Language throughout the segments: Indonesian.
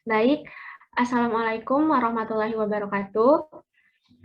Baik, Assalamualaikum warahmatullahi wabarakatuh.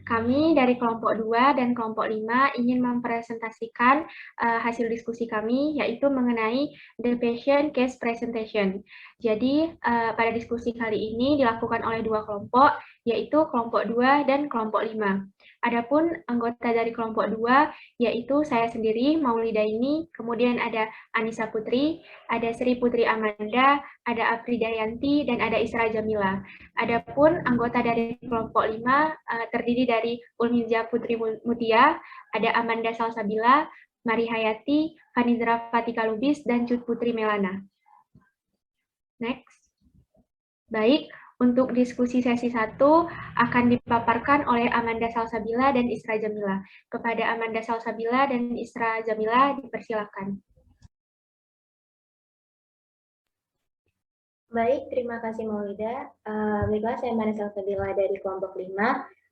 Kami dari kelompok 2 dan kelompok 5 ingin mempresentasikan hasil diskusi kami, yaitu mengenai the patient case presentation. Jadi, pada diskusi kali ini dilakukan oleh dua kelompok, yaitu kelompok 2 dan kelompok 5. Adapun anggota dari kelompok 2, yaitu saya sendiri, Maulida ini, kemudian ada Anissa Putri, ada Sri Putri Amanda, ada Apridayanti, dan ada Isra Jamila. Adapun anggota dari kelompok 5 terdiri dari Ulmiza Putri Mutia, ada Amanda Salsabila, Mari Hayati, Fanizra Fatika Lubis, dan Cut Putri Melana. Next. Baik, untuk diskusi sesi 1 akan dipaparkan oleh Amanda Salsabila dan Isra Jamila. Kepada Amanda Salsabila dan Isra Jamila dipersilakan. Baik, terima kasih Maulida. Baiklah, saya Amanda Salsabila dari kelompok 5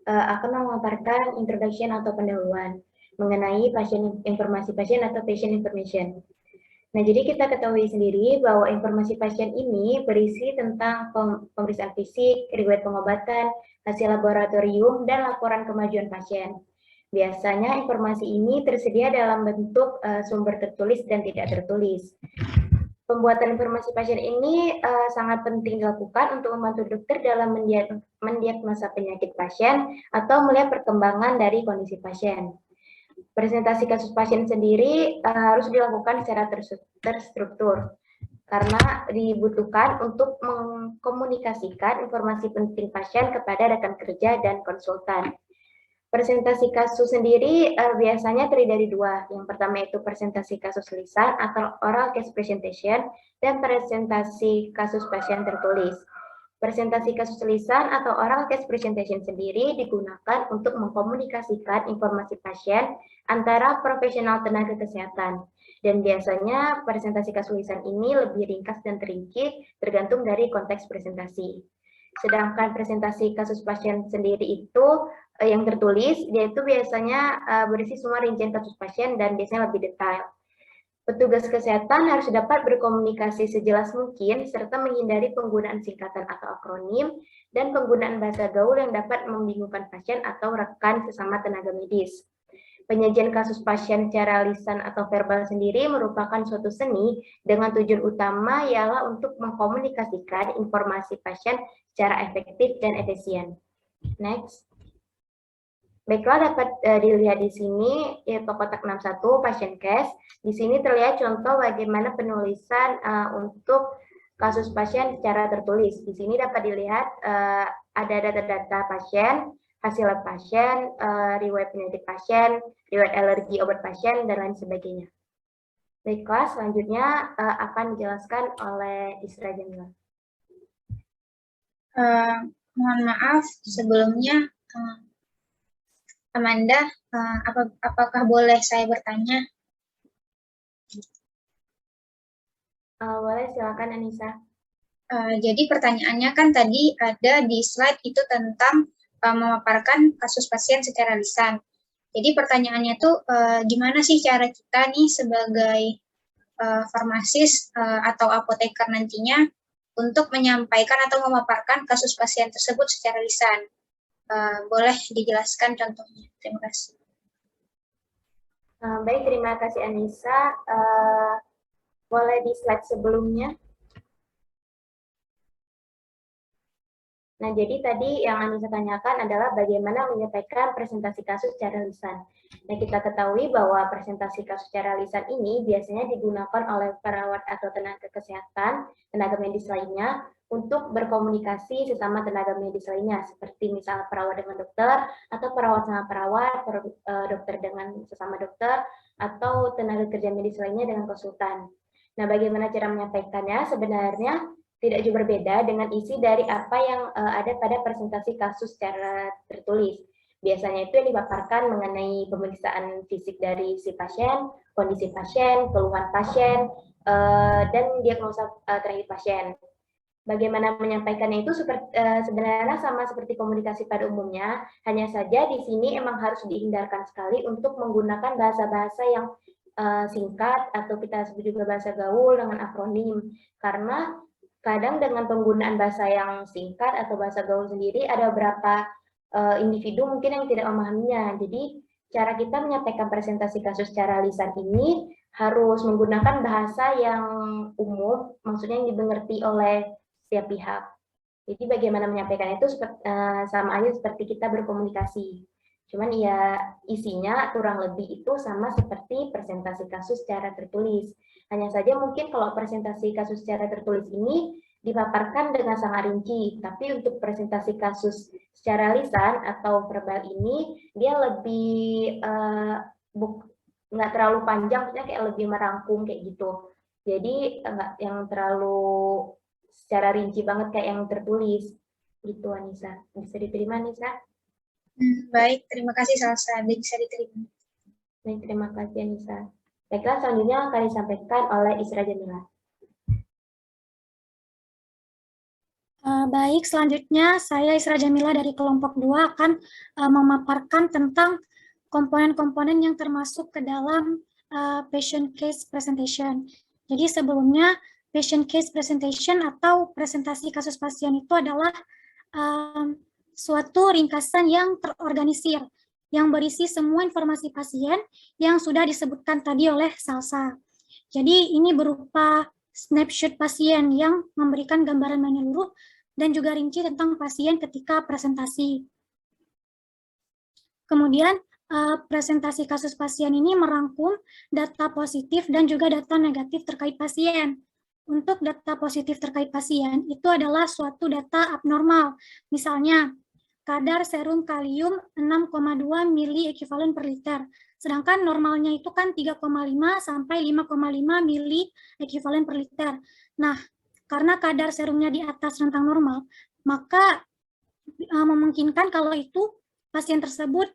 akan memaparkan introduction atau pendahuluan mengenai informasi pasien atau patient information. Nah, jadi kita ketahui sendiri bahwa informasi pasien ini berisi tentang pemeriksaan fisik, riwayat pengobatan, hasil laboratorium, dan laporan kemajuan pasien. Biasanya informasi ini tersedia dalam bentuk sumber tertulis dan tidak tertulis. Pembuatan informasi pasien ini sangat penting dilakukan untuk membantu dokter dalam mendiagnosa penyakit pasien atau melihat perkembangan dari kondisi pasien. Presentasi kasus pasien sendiri harus dilakukan secara terstruktur karena dibutuhkan untuk mengkomunikasikan informasi penting pasien kepada rekan kerja dan konsultan. Presentasi kasus sendiri biasanya terdiri dari dua. Yang pertama itu presentasi kasus lisan atau oral case presentation dan presentasi kasus pasien tertulis. Presentasi kasus lisan atau oral case presentation sendiri digunakan untuk mengkomunikasikan informasi pasien antara profesional tenaga kesehatan. Dan biasanya presentasi kasus lisan ini lebih ringkas dan terringkih tergantung dari konteks presentasi. Sedangkan presentasi kasus pasien sendiri itu yang tertulis, yaitu biasanya berisi semua rincian kasus pasien dan biasanya lebih detail. Petugas kesehatan harus dapat berkomunikasi sejelas mungkin serta menghindari penggunaan singkatan atau akronim dan penggunaan bahasa gaul yang dapat membingungkan pasien atau rekan sesama tenaga medis. Penyajian kasus pasien secara lisan atau verbal sendiri merupakan suatu seni dengan tujuan utama ialah untuk mengkomunikasikan informasi pasien secara efektif dan efisien. Next. Baiklah, dapat dilihat di sini yaitu kotak 61 pasien case. Di sini terlihat contoh bagaimana penulisan untuk kasus pasien secara tertulis. Di sini dapat dilihat ada data-data pasien, hasil lab pasien, riwayat penyakit pasien, riwayat alergi obat pasien, dan lain sebagainya. Baiklah, selanjutnya akan dijelaskan oleh Isra Jamila. Mohon maaf sebelumnya. Amanda, apakah boleh saya bertanya? Boleh, silakan Anissa. Jadi pertanyaannya kan tadi ada di slide itu tentang memaparkan kasus pasien secara lisan. Jadi pertanyaannya tuh gimana sih cara kita nih sebagai farmasis atau apoteker nantinya untuk menyampaikan atau memaparkan kasus pasien tersebut secara lisan? Boleh dijelaskan contohnya? Terima kasih. Baik, terima kasih Anissa. Boleh di slide sebelumnya. Nah, jadi tadi yang Anissa tanyakan adalah bagaimana menyampaikan presentasi kasus secara lisan. Nah, kita ketahui bahwa presentasi kasus secara lisan ini biasanya digunakan oleh perawat atau tenaga kesehatan, tenaga medis lainnya, untuk berkomunikasi sesama tenaga medis lainnya, seperti misalnya perawat dengan dokter, atau perawat sama perawat, dokter dengan sesama dokter, atau tenaga kerja medis lainnya dengan konsultan. Nah, bagaimana cara menyampaikannya? Sebenarnya tidak jauh berbeda dengan isi dari apa yang ada pada presentasi kasus secara tertulis. Biasanya itu yang dipaparkan mengenai pemeriksaan fisik dari si pasien, kondisi pasien, keluhan pasien, dan diagnosa terakhir pasien. Bagaimana menyampaikannya itu sebenarnya sama seperti komunikasi pada umumnya, hanya saja di sini emang harus dihindarkan sekali untuk menggunakan bahasa-bahasa yang singkat atau kita sebut juga bahasa gaul dengan akronim, karena kadang dengan penggunaan bahasa yang singkat atau bahasa gaul sendiri ada beberapa individu mungkin yang tidak memahaminya. Jadi cara kita menyampaikan presentasi kasus secara lisan ini harus menggunakan bahasa yang umum, maksudnya yang dimengerti oleh setiap pihak. Jadi bagaimana menyampaikan itu sama aja seperti kita berkomunikasi. Cuman ya isinya kurang lebih itu sama seperti presentasi kasus secara tertulis. Hanya saja mungkin kalau presentasi kasus secara tertulis ini dipaparkan dengan sangat rinci, tapi untuk presentasi kasus secara lisan atau verbal ini dia lebih nggak terlalu panjang, maksudnya kayak lebih merangkum kayak gitu. Jadi nggak yang terlalu secara rinci banget kayak yang tertulis. Gitu, Anissa. Bisa diterima, Anissa? Baik, terima kasih Salsa. Bisa diterima. Baik, terima kasih, Anissa. Baiklah, selanjutnya akan disampaikan oleh Isra Jamila. Baik, selanjutnya saya Isra Jamila dari kelompok 2 akan memaparkan tentang komponen-komponen yang termasuk ke dalam patient case presentation. Jadi sebelumnya patient case presentation atau presentasi kasus pasien itu adalah suatu ringkasan yang terorganisir, yang berisi semua informasi pasien yang sudah disebutkan tadi oleh Salsa. Jadi ini berupa snapshot pasien yang memberikan gambaran menyeluruh dan juga rinci tentang pasien ketika presentasi. Kemudian presentasi kasus pasien ini merangkum data positif dan juga data negatif terkait pasien. Untuk data positif terkait pasien itu adalah suatu data abnormal. Misalnya, kadar serum kalium 6,2 mili ekivalen per liter. Sedangkan normalnya itu kan 3,5 sampai 5,5 mili ekivalen per liter. Nah, karena kadar serumnya di atas rentang normal, maka memungkinkan kalau itu pasien tersebut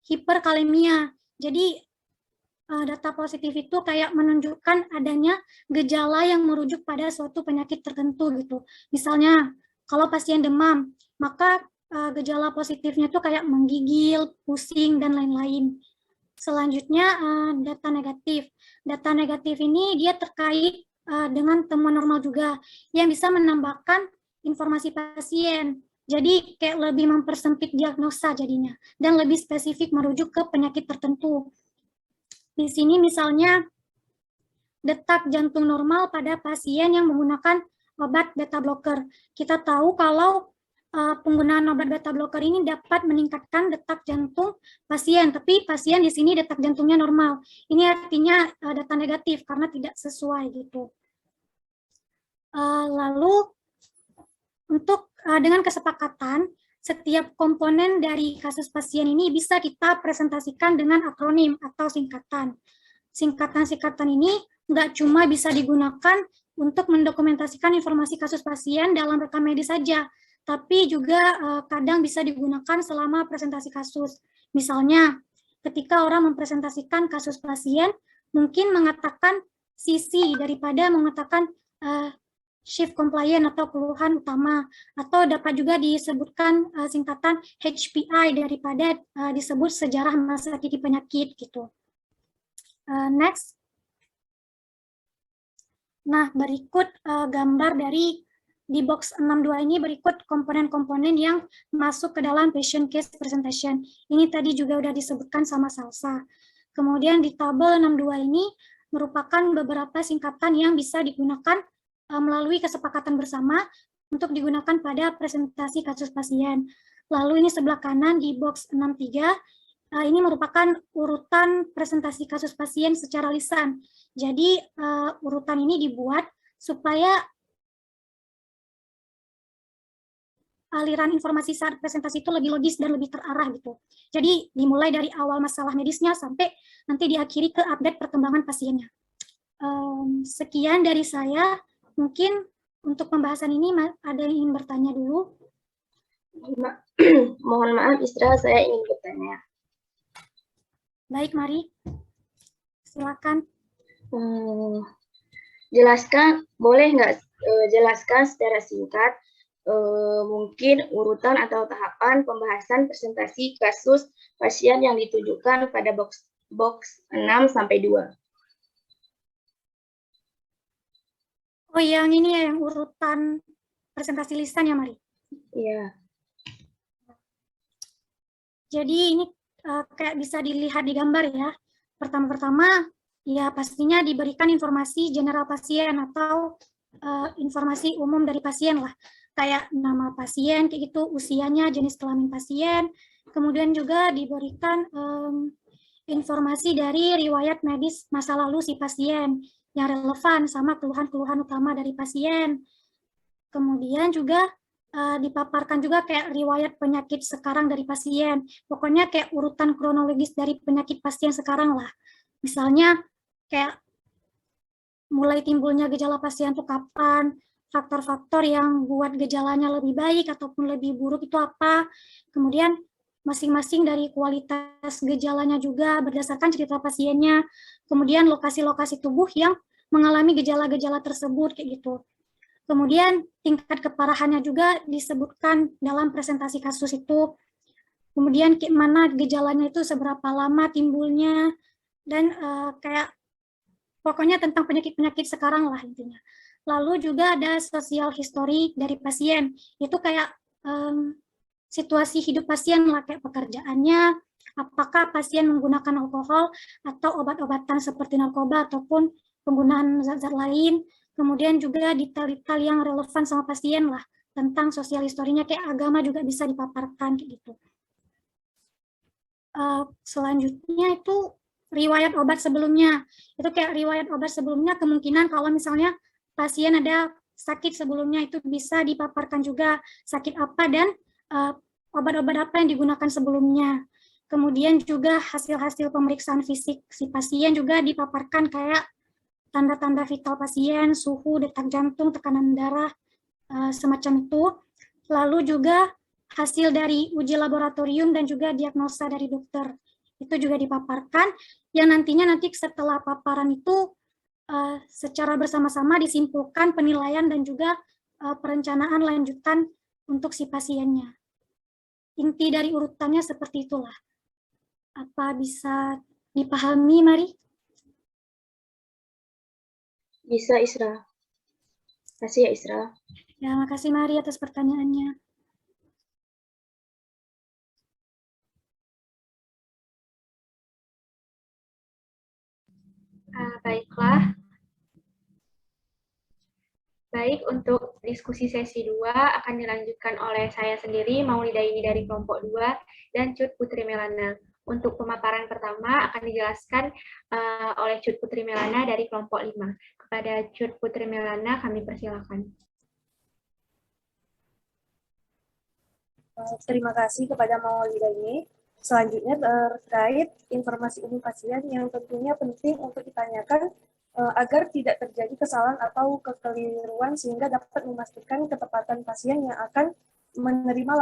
hiperkalemia. Jadi data positif itu kayak menunjukkan adanya gejala yang merujuk pada suatu penyakit tertentu gitu. Misalnya kalau pasien demam, maka gejala positifnya itu kayak menggigil, pusing, dan lain-lain. Selanjutnya data negatif. Data negatif ini dia terkait dengan temuan normal juga yang bisa menambahkan informasi pasien. Jadi kayak lebih mempersempit diagnosa jadinya dan lebih spesifik merujuk ke penyakit tertentu. Di sini misalnya detak jantung normal pada pasien yang menggunakan obat beta blocker. Kita tahu kalau penggunaan obat beta blocker ini dapat meningkatkan detak jantung pasien, tapi pasien di sini detak jantungnya normal. Ini artinya data negatif karena tidak sesuai gitu. Lalu untuk dengan kesepakatan setiap komponen dari kasus pasien ini bisa kita presentasikan dengan akronim atau singkatan. Singkatan-singkatan ini nggak cuma bisa digunakan untuk mendokumentasikan informasi kasus pasien dalam rekam medis saja, tapi juga kadang bisa digunakan selama presentasi kasus. Misalnya, ketika orang mempresentasikan kasus pasien, mungkin mengatakan sisi daripada mengatakan shift compliant atau keluhan utama, atau dapat juga disebutkan singkatan HPI daripada disebut sejarah masa kini penyakit gitu. Next. Nah, berikut gambar dari di box 62 ini berikut komponen-komponen yang masuk ke dalam patient case presentation. Ini tadi juga sudah disebutkan sama Salsa. Kemudian di tabel 62 ini merupakan beberapa singkatan yang bisa digunakan melalui kesepakatan bersama untuk digunakan pada presentasi kasus pasien. Lalu ini sebelah kanan di box 63, ini merupakan urutan presentasi kasus pasien secara lisan. Jadi urutan ini dibuat supaya aliran informasi saat presentasi itu lebih logis dan lebih terarah gitu. Jadi dimulai dari awal masalah medisnya sampai nanti diakhiri ke update perkembangan pasiennya. Sekian dari saya. Mungkin untuk pembahasan ini ada yang ingin bertanya dulu? Mohon maaf, Isra, saya ingin bertanya. Baik, mari. Silakan. Jelaskan, boleh nggak jelaskan secara singkat mungkin urutan atau tahapan pembahasan presentasi kasus pasien yang ditujukan pada box 6 sampai 2. Oh, yang ini ya, yang urutan presentasi lisan ya, Mari? Iya. Jadi ini kayak bisa dilihat di gambar ya. Pertama-tama, ya pastinya diberikan informasi general pasien atau informasi umum dari pasien lah. Kayak nama pasien, kayak gitu, usianya, jenis kelamin pasien. Kemudian juga diberikan informasi dari riwayat medis masa lalu si pasien yang relevan sama keluhan-keluhan utama dari pasien. Kemudian juga dipaparkan juga kayak riwayat penyakit sekarang dari pasien. Pokoknya kayak urutan kronologis dari penyakit pasien sekarang lah. Misalnya kayak mulai timbulnya gejala pasien itu kapan, faktor-faktor yang buat gejalanya lebih baik ataupun lebih buruk itu apa. Kemudian masing-masing dari kualitas gejalanya juga berdasarkan cerita pasiennya. Kemudian lokasi-lokasi tubuh yang mengalami gejala-gejala tersebut kayak gitu. Kemudian tingkat keparahannya juga disebutkan dalam presentasi kasus itu. Kemudian mana gejalanya itu seberapa lama timbulnya, dan kayak pokoknya tentang penyakit-penyakit sekarang lah intinya. Lalu juga ada sosial history dari pasien. Itu kayak situasi hidup pasien lah, kayak pekerjaannya, apakah pasien menggunakan alkohol atau obat-obatan seperti narkoba ataupun penggunaan zat-zat lain. Kemudian juga detail-detail yang relevan sama pasien lah, tentang sosial historinya, kayak agama juga bisa dipaparkan kayak gitu. Selanjutnya itu riwayat obat sebelumnya. Itu kayak riwayat obat sebelumnya, kemungkinan kalau misalnya pasien ada sakit sebelumnya itu bisa dipaparkan juga sakit apa dan obat-obat apa yang digunakan sebelumnya. Kemudian juga hasil-hasil pemeriksaan fisik si pasien juga dipaparkan, kayak tanda-tanda vital pasien, suhu, detak jantung, tekanan darah, semacam itu. Lalu juga hasil dari uji laboratorium dan juga diagnosa dari dokter. Itu juga dipaparkan, yang nantinya setelah paparan itu secara bersama-sama disimpulkan penilaian dan juga perencanaan lanjutan untuk si pasiennya. Inti dari urutannya seperti itulah. Apa bisa dipahami, Mari? Bisa, Isra. Makasih ya, Isra. Ya, makasih Mari atas pertanyaannya. Baiklah. Baik, untuk diskusi sesi 2 akan dilanjutkan oleh saya sendiri, Maulida ini dari kelompok 2, dan Cut Putri Melana. Untuk pemaparan pertama akan dijelaskan oleh Cut Putri Melana dari kelompok 5. Kepada Cut Putri Melana, kami persilakan. Terima kasih kepada Maulida ini. Selanjutnya terkait informasi umum pasien yang tentunya penting untuk ditanyakan agar tidak terjadi kesalahan atau kekeliruan sehingga dapat memastikan ketepatan pasien yang akan menerima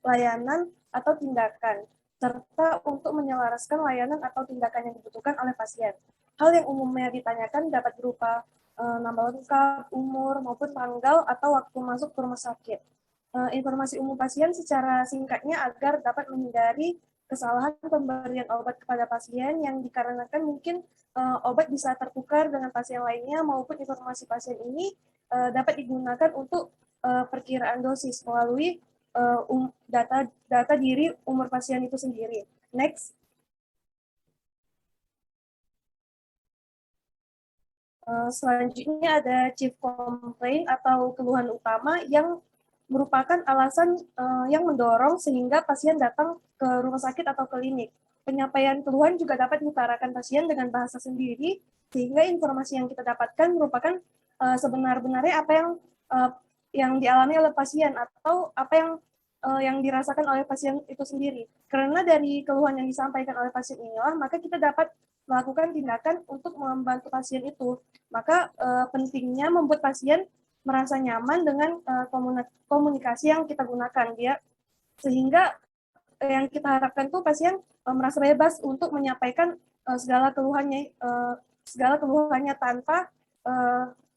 layanan atau tindakan, serta untuk menyelaraskan layanan atau tindakan yang dibutuhkan oleh pasien. Hal yang umumnya ditanyakan dapat berupa nama lengkap, umur, maupun tanggal atau waktu masuk ke rumah sakit. Informasi umum pasien secara singkatnya agar dapat menghindari kesalahan pemberian obat kepada pasien yang dikarenakan mungkin obat bisa tertukar dengan pasien lainnya, maupun informasi pasien ini dapat digunakan untuk perkiraan dosis melalui data diri umur pasien itu sendiri. Next. Selanjutnya ada chief complaint atau keluhan utama yang merupakan alasan yang mendorong sehingga pasien datang ke rumah sakit atau klinik. Penyampaian keluhan juga dapat diutarakan pasien dengan bahasa sendiri, sehingga informasi yang kita dapatkan merupakan sebenar-benarnya apa yang dialami oleh pasien atau apa yang dirasakan oleh pasien itu sendiri. Karena dari keluhan yang disampaikan oleh pasien inilah, maka kita dapat melakukan tindakan untuk membantu pasien itu. Maka pentingnya membuat pasien merasa nyaman dengan komunikasi yang kita gunakan dia, sehingga yang kita harapkan tuh pasien merasa bebas untuk menyampaikan segala keluhannya tanpa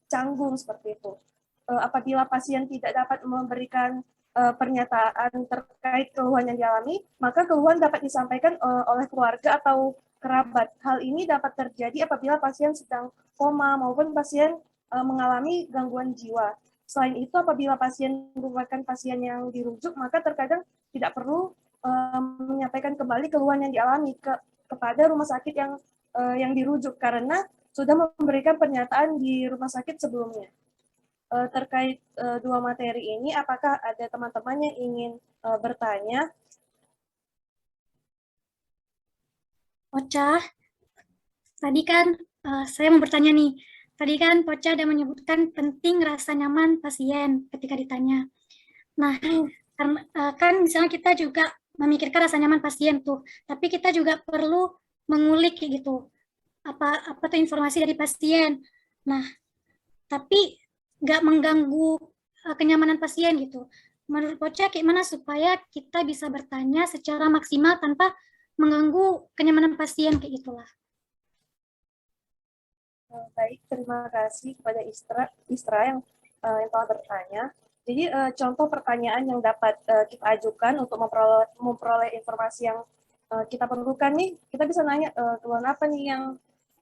canggung seperti itu. Apabila pasien tidak dapat memberikan pernyataan terkait keluhan yang dialami, maka keluhan dapat disampaikan oleh keluarga atau kerabat. Hal ini dapat terjadi apabila pasien sedang koma maupun pasien mengalami gangguan jiwa. Selain itu, apabila pasien merupakan pasien yang dirujuk, maka terkadang tidak perlu menyampaikan kembali keluhan yang dialami kepada rumah sakit yang dirujuk karena sudah memberikan pernyataan di rumah sakit sebelumnya. Terkait dua materi ini, apakah ada teman-teman yang ingin bertanya? Poca, tadi kan saya mau bertanya nih. Tadi kan Poca ada menyebutkan penting rasa nyaman pasien ketika ditanya. Nah, kan misalnya kita juga memikirkan rasa nyaman pasien tuh, tapi kita juga perlu mengulik gitu. Apa tuh informasi dari pasien. Nah, tapi nggak mengganggu kenyamanan pasien gitu. Menurut Poca, gimana supaya kita bisa bertanya secara maksimal tanpa mengganggu kenyamanan pasien kayak gitulah. Baik, terima kasih kepada Istra yang telah bertanya. Jadi contoh pertanyaan yang dapat kita ajukan untuk memperoleh informasi yang kita perlukan nih, kita bisa nanya keluhan apa nih yang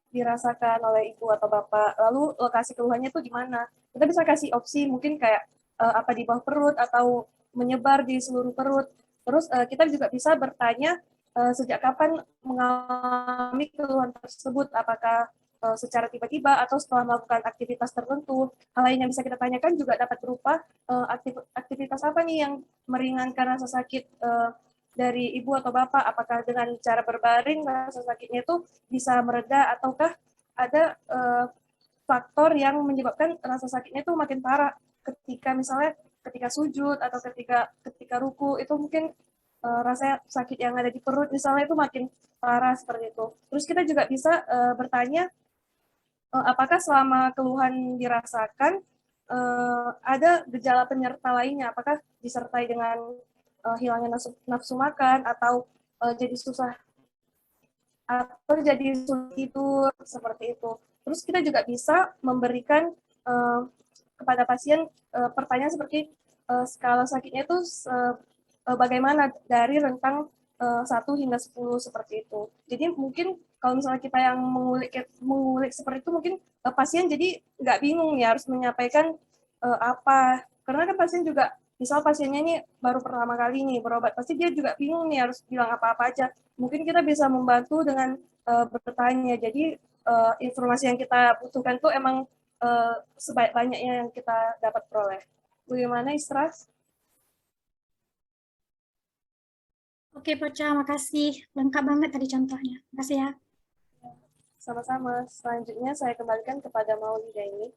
dirasakan oleh ibu atau bapak, lalu lokasi keluhannya itu di mana. Kita bisa kasih opsi mungkin kayak apa di bawah perut atau menyebar di seluruh perut. Terus kita juga bisa bertanya sejak kapan mengalami keluhan tersebut, apakah secara tiba-tiba atau setelah melakukan aktivitas tertentu. Hal lain yang bisa kita tanyakan juga dapat berupa aktivitas apa nih yang meringankan rasa sakit dari ibu atau bapak, apakah dengan cara berbaring rasa sakitnya itu bisa mereda ataukah ada faktor yang menyebabkan rasa sakitnya itu makin parah ketika misalnya ketika sujud atau ketika ruku itu mungkin rasa sakit yang ada di perut misalnya itu makin parah seperti itu. Terus kita juga bisa bertanya apakah selama keluhan dirasakan ada gejala penyerta lainnya, apakah disertai dengan hilangnya nafsu makan atau jadi susah atau jadi sulit tidur seperti itu. Terus kita juga bisa memberikan kepada pasien pertanyaan seperti skala sakitnya itu bagaimana dari rentang 1 hingga 10 seperti itu. Jadi mungkin kalau misalnya kita yang mengulik seperti itu, mungkin pasien jadi nggak bingung ya harus menyampaikan apa. Karena kan pasien juga, misal pasiennya ini baru pertama kali nih berobat, pasti dia juga bingung nih harus bilang apa-apa aja. Mungkin kita bisa membantu dengan bertanya. Jadi informasi yang kita butuhkan tuh emang sebanyak-banyaknya yang kita dapat peroleh. Bagaimana Istra? Oke, Poca, makasih. Lengkap banget tadi contohnya. Makasih ya. Sama-sama. Selanjutnya saya kembalikan kepada Maulida ini.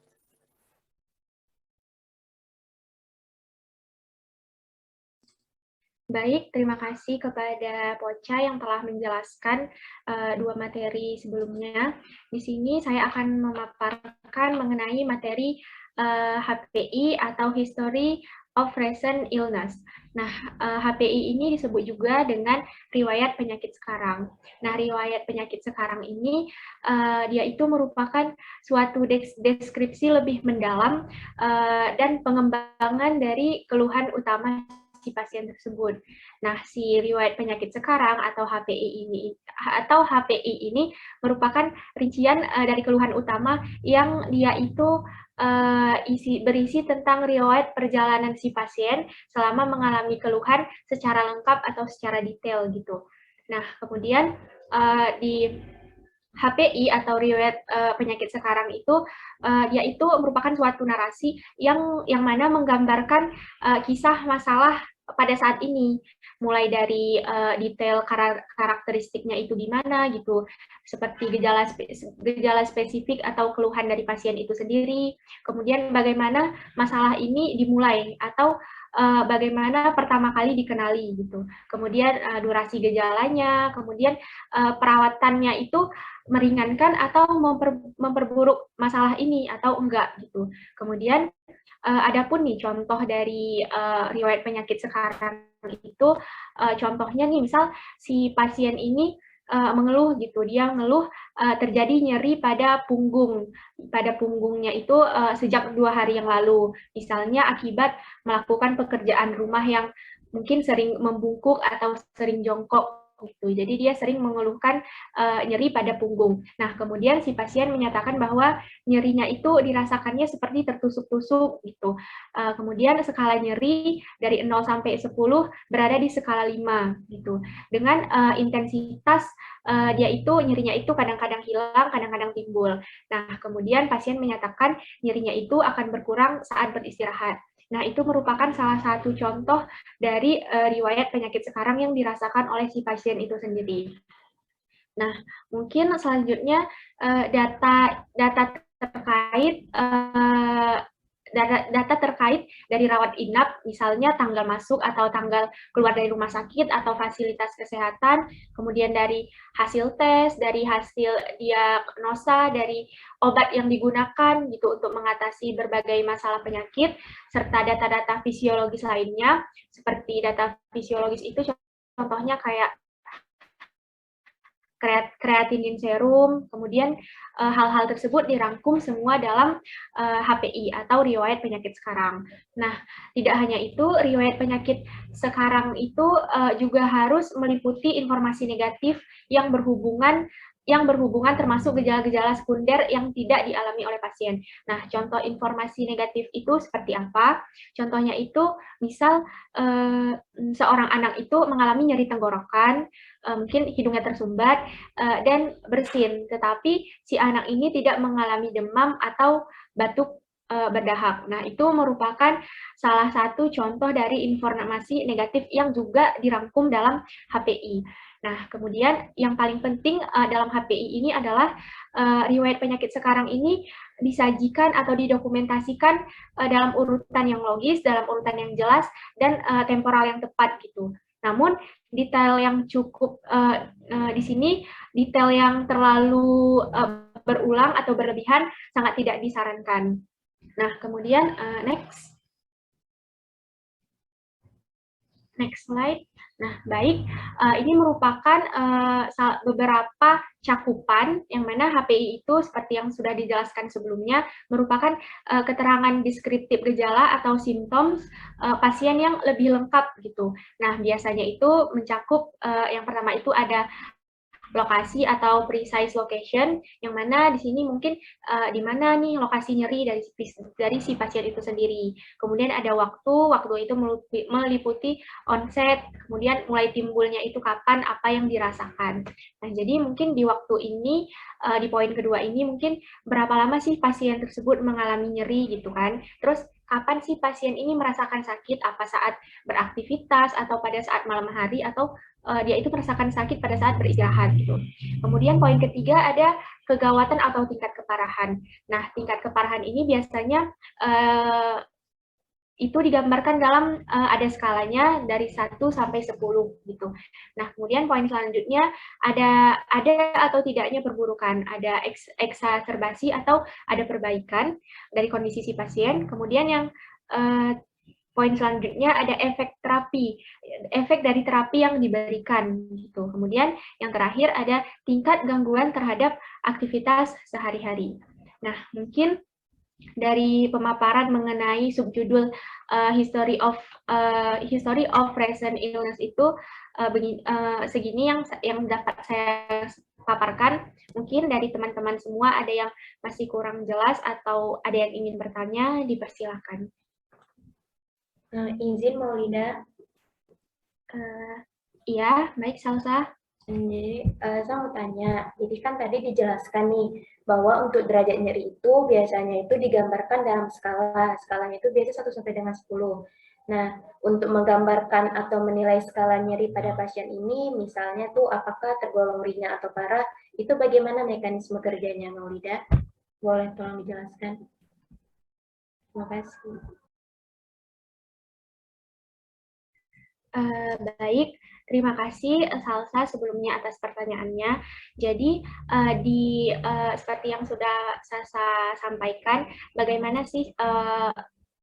Baik, terima kasih kepada Poca yang telah menjelaskan dua materi sebelumnya. Di sini saya akan memaparkan mengenai materi HPI atau History of Recent Illness. Nah, HPI ini disebut juga dengan riwayat penyakit sekarang. Nah, riwayat penyakit sekarang ini dia itu merupakan suatu deskripsi lebih mendalam dan pengembangan dari keluhan utama si pasien tersebut. Nah, si riwayat penyakit sekarang atau HPI ini merupakan rincian dari keluhan utama yang dia itu berisi tentang riwayat perjalanan si pasien selama mengalami keluhan secara lengkap atau secara detail gitu. Nah, kemudian di HPI atau riwayat penyakit sekarang itu yaitu merupakan suatu narasi yang mana menggambarkan kisah masalah pada saat ini, mulai dari detail karakteristiknya itu di mana gitu, seperti gejala spesifik atau keluhan dari pasien itu sendiri, kemudian bagaimana masalah ini dimulai atau bagaimana pertama kali dikenali gitu, kemudian durasi gejalanya, kemudian perawatannya itu meringankan atau memperburuk masalah ini atau enggak gitu. Kemudian adapun nih contoh dari riwayat penyakit sekarang itu contohnya nih misal si pasien ini mengeluh gitu, dia mengeluh terjadi nyeri pada punggungnya itu sejak 2 hari yang lalu, misalnya akibat melakukan pekerjaan rumah yang mungkin sering membungkuk atau sering jongkok gitu. Jadi dia sering mengeluhkan nyeri pada punggung. Nah, kemudian si pasien menyatakan bahwa nyerinya itu dirasakannya seperti tertusuk-tusuk gitu. Kemudian skala nyeri dari 0 sampai 10 berada di skala 5 gitu. Dengan intensitas dia itu nyerinya itu kadang-kadang hilang, kadang-kadang timbul. Nah, kemudian pasien menyatakan nyerinya itu akan berkurang saat beristirahat. Nah, itu merupakan salah satu contoh dari riwayat penyakit sekarang yang dirasakan oleh si pasien itu sendiri. Nah, mungkin selanjutnya data terkait data terkait dari rawat inap, misalnya tanggal masuk atau tanggal keluar dari rumah sakit atau fasilitas kesehatan, kemudian dari hasil tes, dari hasil diagnosa, dari obat yang digunakan gitu untuk mengatasi berbagai masalah penyakit, serta data-data fisiologis lainnya, seperti data fisiologis itu contohnya kayak kreatinin serum, kemudian hal-hal tersebut dirangkum semua dalam HPI atau riwayat penyakit sekarang. Nah, tidak hanya itu, riwayat penyakit sekarang itu juga harus meliputi informasi negatif yang berhubungan termasuk gejala-gejala sekunder yang tidak dialami oleh pasien. Nah, contoh informasi negatif itu seperti apa? Contohnya itu, misal seorang anak itu mengalami nyeri tenggorokan, mungkin hidungnya tersumbat dan bersin, tetapi si anak ini tidak mengalami demam atau batuk berdahak. Nah, itu merupakan salah satu contoh dari informasi negatif yang juga dirangkum dalam HPI. Nah, kemudian yang paling penting dalam HPI ini adalah riwayat penyakit sekarang ini disajikan atau didokumentasikan dalam urutan yang logis, dalam urutan yang jelas, dan temporal yang tepat gitu. Namun detail yang cukup di sini, detail yang terlalu berulang atau berlebihan sangat tidak disarankan. Nah, kemudian next slide. Nah, baik, ini merupakan beberapa cakupan yang mana HPI itu seperti yang sudah dijelaskan sebelumnya merupakan keterangan deskriptif gejala atau simptom pasien yang lebih lengkap gitu. Nah, biasanya itu mencakup yang pertama itu ada lokasi atau precise location, yang mana di sini mungkin di mana nih lokasi nyeri dari si pasien itu sendiri. Kemudian ada waktu itu meliputi onset, kemudian mulai timbulnya itu kapan, apa yang dirasakan. Nah, jadi mungkin di waktu ini, di poin kedua ini mungkin berapa lama sih pasien tersebut mengalami nyeri gitu kan. Terus kapan sih pasien ini merasakan sakit, apa saat beraktivitas, atau pada saat malam hari, atau dia itu merasakan sakit pada saat beristirahat gitu. Kemudian poin ketiga ada kegawatan atau tingkat keparahan. Nah, tingkat keparahan ini biasanya itu digambarkan dalam ada skalanya dari 1 sampai 10 gitu. Nah, kemudian poin selanjutnya ada atau tidaknya perburukan, ada eksaserbasi atau ada perbaikan dari kondisi si pasien. Kemudian yang poin selanjutnya ada efek terapi, efek dari terapi yang diberikan gitu. Kemudian yang terakhir ada tingkat gangguan terhadap aktivitas sehari-hari. Nah, mungkin dari pemaparan mengenai subjudul history of recent illness itu segini yang dapat saya paparkan. Mungkin dari teman-teman semua ada yang masih kurang jelas atau ada yang ingin bertanya, dipersilakan. Izin Maulida. Iya, baik Salsa. Jadi saya mau tanya, jadi kan tadi dijelaskan nih bahwa untuk derajat nyeri itu biasanya itu digambarkan dalam skala. Skalanya itu biasa 1 sampai dengan 10. Nah, untuk menggambarkan atau menilai skala nyeri pada pasien ini, misalnya tuh apakah tergolong ringan atau parah, itu bagaimana mekanisme kerjanya Maulida? Boleh tolong dijelaskan? Terima kasih. Baik, terima kasih Salsa sebelumnya atas pertanyaannya. Jadi seperti yang sudah Salsa sampaikan, bagaimana sih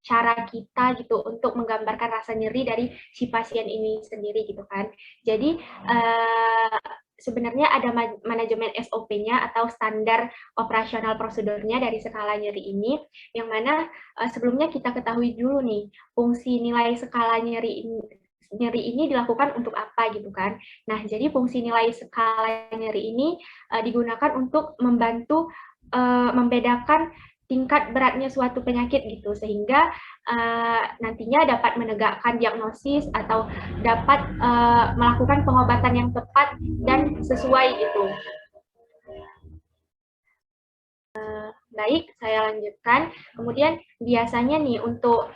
cara kita gitu untuk menggambarkan rasa nyeri dari si pasien ini sendiri gitu kan. Jadi sebenarnya ada manajemen SOP-nya atau standar operasional prosedurnya dari skala nyeri ini, yang mana sebelumnya kita ketahui dulu nih fungsi nilai skala nyeri ini. nyeri ini dilakukan untuk apa gitu kan. Nah, jadi fungsi nilai skala nyeri ini digunakan untuk membantu membedakan tingkat beratnya suatu penyakit gitu, sehingga nantinya dapat menegakkan diagnosis atau dapat melakukan pengobatan yang tepat dan sesuai gitu. Baik, saya lanjutkan. Kemudian biasanya nih untuk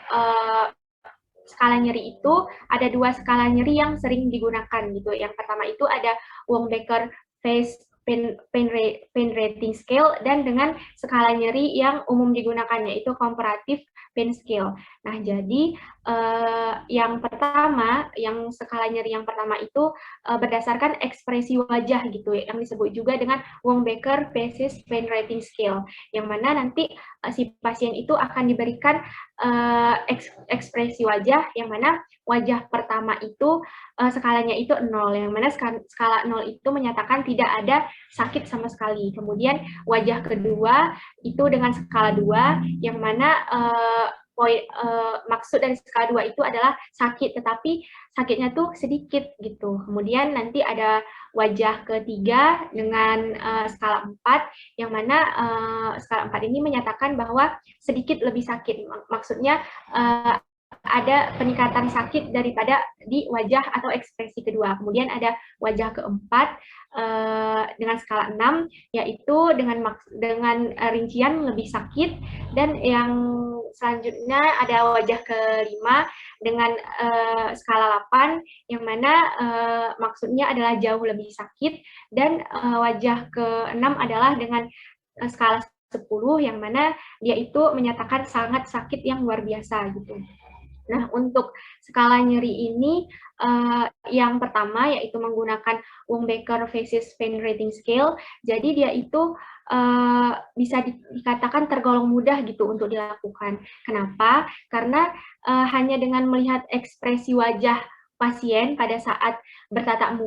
skala nyeri itu ada 2 skala nyeri yang sering digunakan gitu. Yang pertama itu ada Wong-Baker Face Pain Rating Scale, dan dengan skala nyeri yang umum digunakan yaitu Comparative Pain Scale. Nah, jadi yang pertama, yang skala nyeri yang pertama itu berdasarkan ekspresi wajah gitu, yang disebut juga dengan Wong-Baker Faces Pain Rating Scale, yang mana nanti si pasien itu akan diberikan ekspresi wajah, yang mana wajah pertama itu skalanya itu 0, yang mana skala 0 itu menyatakan tidak ada sakit sama sekali. Kemudian wajah kedua itu dengan skala 2, yang mana maksud dari skala 2 itu adalah sakit, tetapi sakitnya tuh sedikit gitu. Kemudian nanti ada wajah ketiga dengan skala 4, yang mana skala 4 ini menyatakan bahwa sedikit lebih sakit. Maksudnya ada peningkatan sakit daripada di wajah atau ekspresi kedua. Kemudian ada wajah keempat dengan skala 6, yaitu dengan rincian lebih sakit, dan yang selanjutnya ada wajah kelima dengan skala 8, yang mana maksudnya adalah jauh lebih sakit, dan wajah ke-6 adalah dengan skala 10, yang mana dia itu menyatakan sangat sakit yang luar biasa gitu. Nah, untuk skala nyeri ini yang pertama yaitu menggunakan Wong-Baker Faces Pain Rating Scale. Jadi dia itu bisa dikatakan tergolong mudah gitu untuk dilakukan. Kenapa? Karena hanya dengan melihat ekspresi wajah pasien pada saat bertatap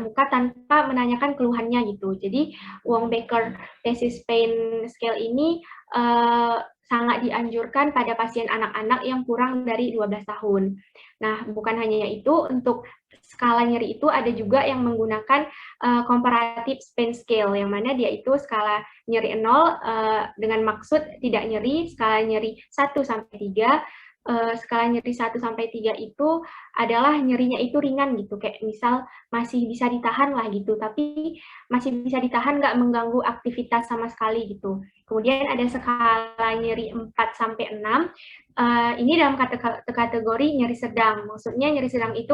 muka tanpa menanyakan keluhannya gitu. Jadi Wong-Baker Faces Pain Scale ini sangat dianjurkan pada pasien anak-anak yang kurang dari 12 tahun. Nah, bukan hanya itu, untuk skala nyeri itu ada juga yang menggunakan Comparative Pain Scale, yang mana dia itu skala nyeri 0 dengan maksud tidak nyeri, skala nyeri 1-3. Skala nyeri 1-3 itu adalah nyerinya itu ringan gitu, kayak misal masih bisa ditahan lah gitu, tapi masih bisa ditahan nggak mengganggu aktivitas sama sekali gitu. Kemudian ada skala nyeri 4-6, ini dalam kategori nyeri sedang, maksudnya nyeri sedang itu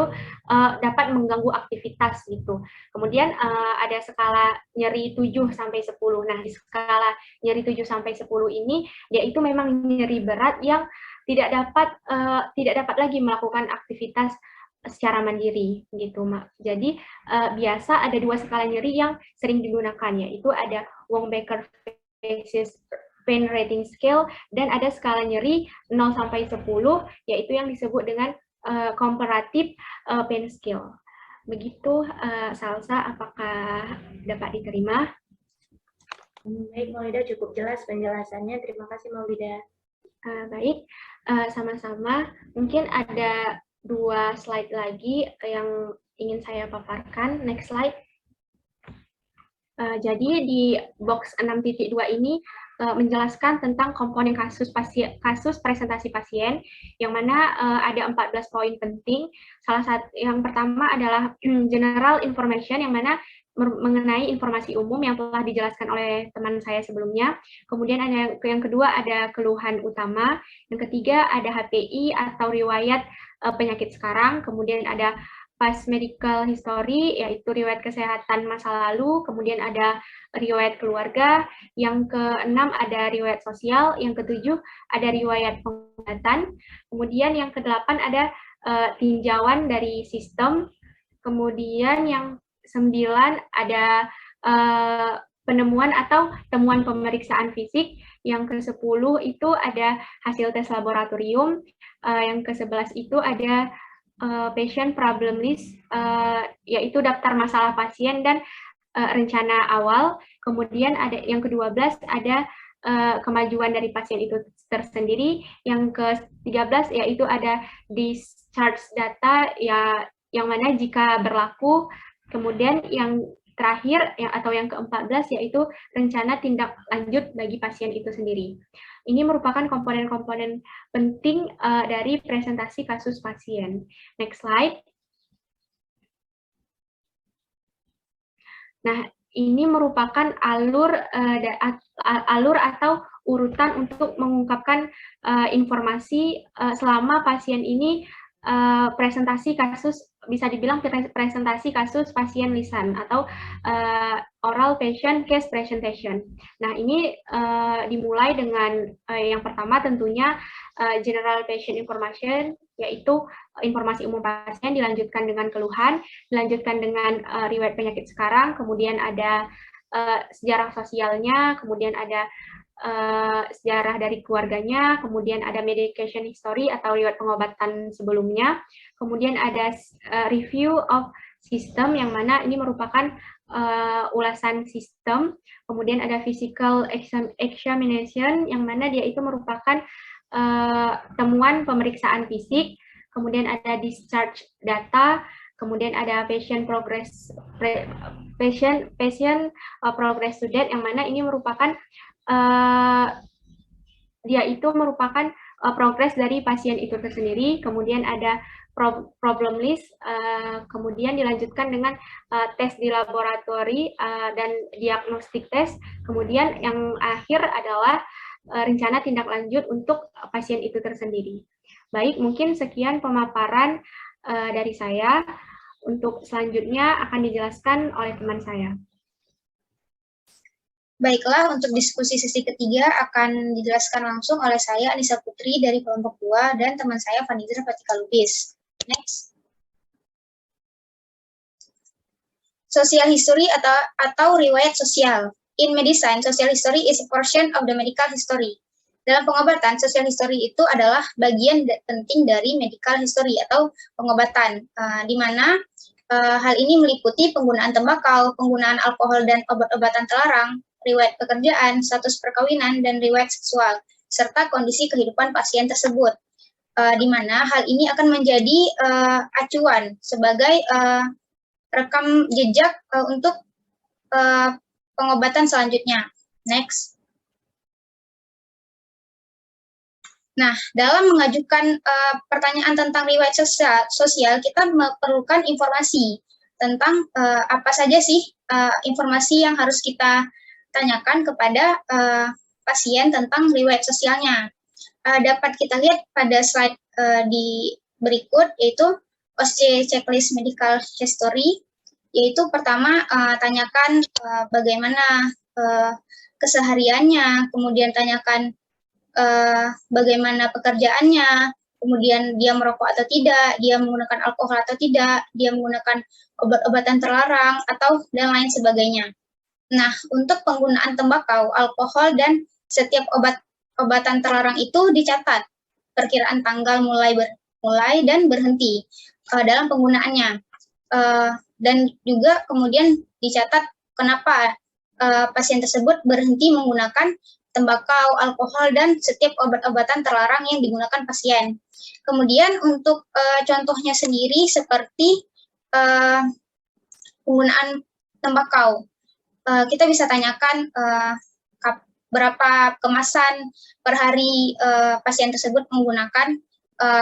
dapat mengganggu aktivitas gitu. Kemudian ada skala nyeri 7-10. Nah, di skala nyeri 7-10 ini dia itu memang nyeri berat yang tidak dapat lagi melakukan aktivitas secara mandiri gitu, Mak. Jadi biasa ada 2 skala nyeri yang sering digunakan, yaitu ada Wong-Baker Faces Pain Rating Scale, dan ada skala nyeri 0-10, yaitu yang disebut dengan Comparative Pain Scale. Begitu, Salsa, apakah dapat diterima? Baik, Maulida, cukup jelas penjelasannya. Terima kasih, Maulida. Baik, sama-sama. Mungkin ada 2 slide lagi yang ingin saya paparkan. Next slide. Jadi di box 6.2 ini menjelaskan tentang komponen kasus presentasi pasien, yang mana ada 14 poin penting. Salah satu yang pertama adalah general information, yang mana mengenai informasi umum yang telah dijelaskan oleh teman saya sebelumnya. Kemudian ada yang kedua ada keluhan utama. Yang ketiga ada HPI atau riwayat penyakit sekarang. Kemudian ada past medical history, yaitu riwayat kesehatan masa lalu. Kemudian ada riwayat keluarga. Yang keenam ada riwayat sosial. Yang ketujuh ada riwayat pengobatan. Kemudian yang kedelapan ada tinjauan dari sistem. Kemudian yang 9 ada penemuan atau temuan pemeriksaan fisik. Yang ke-10 itu ada hasil tes laboratorium. Yang ke-11 itu ada patient problem list, yaitu daftar masalah pasien dan rencana awal. Kemudian ada yang ke-12 ada kemajuan dari pasien itu tersendiri. Yang ke-13 yaitu ada discharge data, ya, yang mana jika berlaku. Kemudian yang terakhir atau yang ke-14 yaitu rencana tindak lanjut bagi pasien itu sendiri. Ini merupakan komponen-komponen penting dari presentasi kasus pasien. Next slide. Nah, ini merupakan alur atau urutan untuk mengungkapkan informasi selama pasien ini presentasi kasus, bisa dibilang presentasi kasus pasien lisan atau oral patient case presentation. Nah, ini dimulai dengan yang pertama tentunya general patient information, yaitu informasi umum pasien, dilanjutkan dengan keluhan, dilanjutkan dengan riwayat penyakit sekarang, kemudian ada sejarah sosialnya, kemudian ada sejarah dari keluarganya, kemudian ada medication history atau riwayat pengobatan sebelumnya, kemudian ada review of system, yang mana ini merupakan ulasan sistem, kemudian ada physical examination, yang mana dia itu merupakan temuan pemeriksaan fisik, kemudian ada discharge data, kemudian ada patient progress to date, yang mana ini merupakan dia itu merupakan progres dari pasien itu tersendiri. Kemudian ada problem list, kemudian dilanjutkan dengan tes di laboratori dan diagnostik tes. Kemudian yang akhir adalah rencana tindak lanjut untuk pasien itu tersendiri. Baik, mungkin sekian pemaparan dari saya. Untuk selanjutnya akan dijelaskan oleh teman saya. Baiklah, untuk diskusi sesi ketiga akan dijelaskan langsung oleh saya, Anissa Putri, dari kelompok 2, dan teman saya, Vanizra Fatika Lubis. Next. Social history atau riwayat sosial. In medicine, social history is a portion of the medical history. Dalam pengobatan, social history itu adalah bagian penting dari medical history atau pengobatan, di mana hal ini meliputi penggunaan tembakau, penggunaan alkohol dan obat-obatan terlarang, riwayat pekerjaan, status perkawinan, dan riwayat seksual, serta kondisi kehidupan pasien tersebut, di mana hal ini akan menjadi acuan sebagai rekam jejak untuk pengobatan selanjutnya. Next. Nah, dalam mengajukan pertanyaan tentang riwayat sosial, kita memerlukan informasi tentang apa saja sih informasi yang harus kita tanyakan kepada pasien tentang riwayat sosialnya. Dapat kita lihat pada slide di berikut, yaitu OSCE Checklist Medical History, yaitu pertama tanyakan bagaimana kesehariannya, kemudian tanyakan bagaimana pekerjaannya, kemudian dia merokok atau tidak, dia menggunakan alkohol atau tidak, dia menggunakan obat-obatan terlarang, atau dan lain sebagainya. Nah, untuk penggunaan tembakau, alkohol, dan setiap obat-obatan terlarang itu dicatat perkiraan tanggal mulai dan berhenti dalam penggunaannya. Dan juga kemudian dicatat kenapa pasien tersebut berhenti menggunakan tembakau, alkohol, dan setiap obat-obatan terlarang yang digunakan pasien. Kemudian untuk contohnya sendiri seperti penggunaan tembakau, kita bisa tanyakan berapa kemasan per hari pasien tersebut menggunakan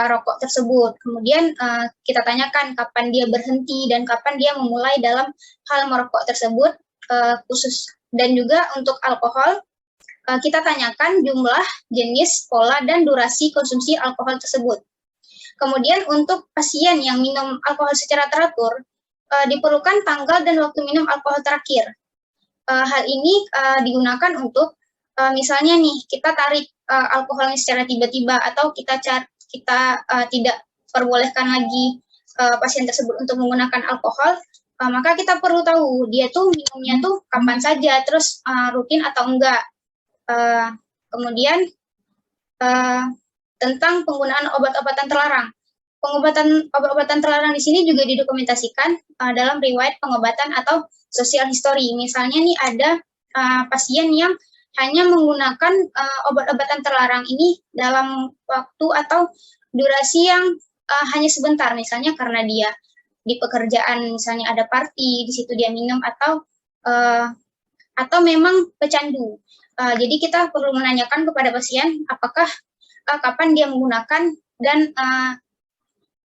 rokok tersebut. Kemudian kita tanyakan kapan dia berhenti dan kapan dia memulai dalam hal merokok tersebut khusus. Dan juga untuk alkohol, kita tanyakan jumlah, jenis, pola, dan durasi konsumsi alkohol tersebut. Kemudian untuk pasien yang minum alkohol secara teratur, diperlukan tanggal dan waktu minum alkohol terakhir. Hal ini digunakan untuk misalnya nih, kita tarik alkoholnya secara tiba-tiba, atau kita tidak perbolehkan lagi pasien tersebut untuk menggunakan alkohol, maka kita perlu tahu dia tuh minumnya tuh kapan saja, terus rutin atau enggak. Kemudian tentang penggunaan obat-obatan terlarang. Obat-obatan terlarang di sini juga didokumentasikan dalam riwayat pengobatan atau social history. Misalnya nih ada pasien yang hanya menggunakan obat-obatan terlarang ini dalam waktu atau durasi yang hanya sebentar, misalnya karena dia di pekerjaan misalnya ada party, di situ dia minum, atau memang pecandu. Jadi kita perlu menanyakan kepada pasien apakah kapan dia menggunakan dan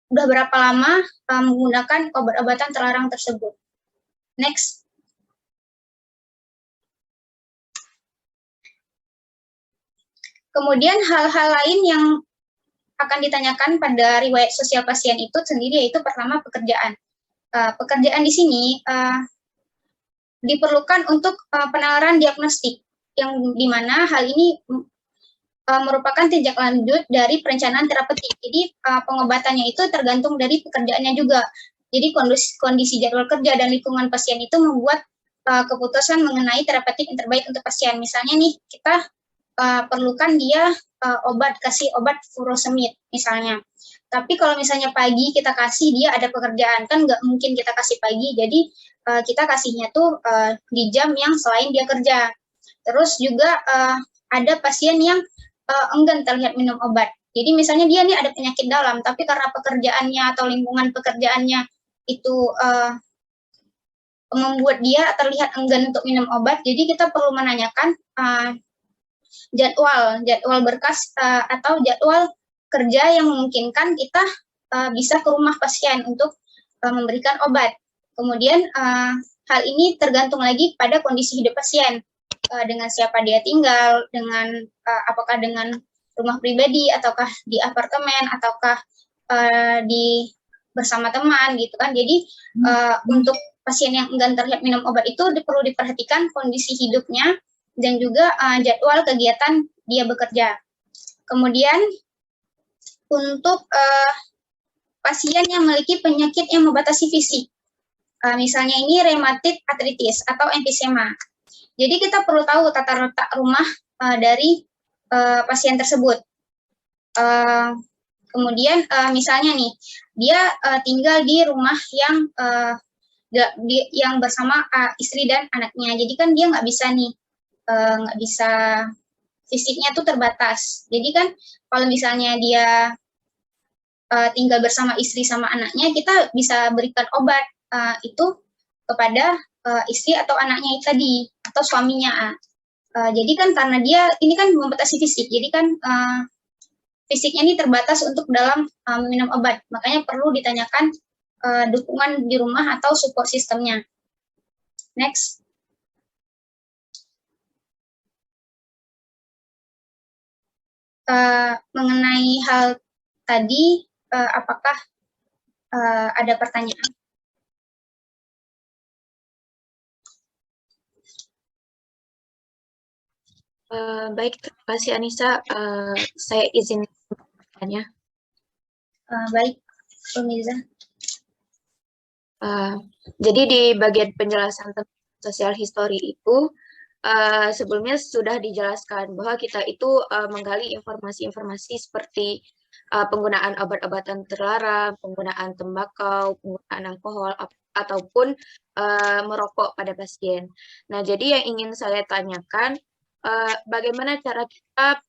udah berapa lama menggunakan obat-obatan terlarang tersebut. Next. Kemudian hal-hal lain yang akan ditanyakan pada riwayat sosial pasien itu sendiri yaitu pertama pekerjaan. Pekerjaan di sini diperlukan untuk penalaran diagnostik, yang dimana hal ini merupakan tindak lanjut dari perencanaan terapeutik. Jadi pengobatannya itu tergantung dari pekerjaannya juga. Jadi kondisi jadwal kerja dan lingkungan pasien itu membuat keputusan mengenai terapeutik yang terbaik untuk pasien. Misalnya nih, kita perlukan dia kasih obat furosemid misalnya. Tapi kalau misalnya pagi kita kasih, dia ada pekerjaan, kan nggak mungkin kita kasih pagi, jadi kita kasihnya tuh di jam yang selain dia kerja. Terus juga ada pasien yang enggan terlihat minum obat. Jadi misalnya dia nih ada penyakit dalam, tapi karena pekerjaannya atau lingkungan pekerjaannya itu membuat dia terlihat enggan untuk minum obat, jadi kita perlu menanyakan jadwal berkas atau jadwal kerja yang memungkinkan kita bisa ke rumah pasien untuk memberikan obat. Kemudian hal ini tergantung lagi pada kondisi hidup pasien, dengan siapa dia tinggal, dengan apakah dengan rumah pribadi ataukah di apartemen ataukah di bersama teman gitu kan. Jadi untuk pasien yang enggan terlihat minum obat itu perlu diperhatikan kondisi hidupnya dan juga jadwal kegiatan dia bekerja. Kemudian untuk pasien yang memiliki penyakit yang membatasi fisik, misalnya ini rheumatoid arthritis atau emfisema. Jadi kita perlu tahu tata letak rumah dari pasien tersebut. Kemudian misalnya nih, dia tinggal di rumah yang bersama istri dan anaknya. Jadi kan dia nggak bisa nih, fisiknya tuh terbatas. Jadi kan kalau misalnya dia tinggal bersama istri sama anaknya, kita bisa berikan obat itu kepada istri atau anaknya tadi atau suaminya. Jadi kan karena dia ini kan membatasi fisik, jadi kan fisiknya ini terbatas untuk dalam minum obat. Makanya perlu ditanyakan dukungan di rumah atau support sistemnya. Next. Mengenai hal tadi, apakah ada pertanyaan? Baik, terima kasih Anissa. Saya izin bertanya. Baik, Umiza. Jadi di bagian penjelasan tentang social history itu, sebelumnya sudah dijelaskan bahwa kita itu menggali informasi-informasi seperti penggunaan obat-obatan terlarang, penggunaan tembakau, penggunaan alkohol, ataupun merokok pada pasien. Nah, jadi yang ingin saya tanyakan, bagaimana cara kita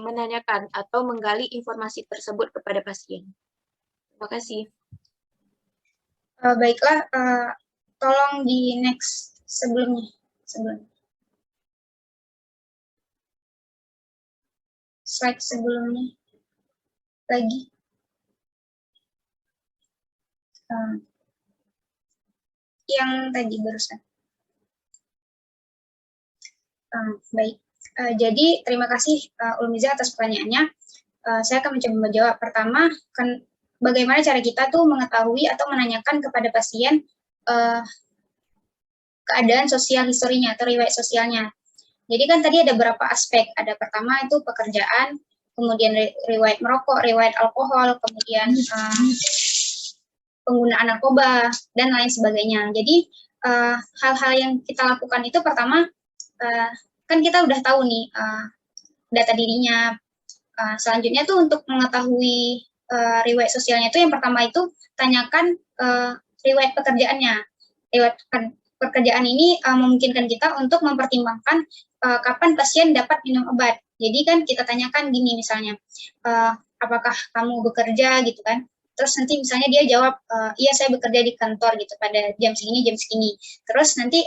menanyakan atau menggali informasi tersebut kepada pasien? Terima kasih. Baiklah, tolong di next sebelum slide sebelumnya lagi. Yang tadi barusan. Baik, jadi terima kasih Ulmiza atas pertanyaannya. Saya akan mencoba menjawab. Pertama, bagaimana cara kita tuh mengetahui atau menanyakan kepada pasien keadaan sosial historinya atau riwayat sosialnya. Jadi kan tadi ada beberapa aspek. Ada pertama itu pekerjaan, kemudian riwayat merokok, riwayat alkohol, kemudian penggunaan narkoba, dan lain sebagainya. Jadi hal-hal yang kita lakukan itu pertama, kan kita udah tahu nih data dirinya. Selanjutnya tuh untuk mengetahui riwayat sosialnya itu yang pertama itu tanyakan riwayat pekerjaannya. Riwayat pekerjaan ini memungkinkan kita untuk mempertimbangkan kapan pasien dapat minum obat. Jadi kan kita tanyakan gini misalnya, apakah kamu bekerja gitu kan? Terus nanti misalnya dia jawab, iya saya bekerja di kantor gitu pada jam segini. Terus nanti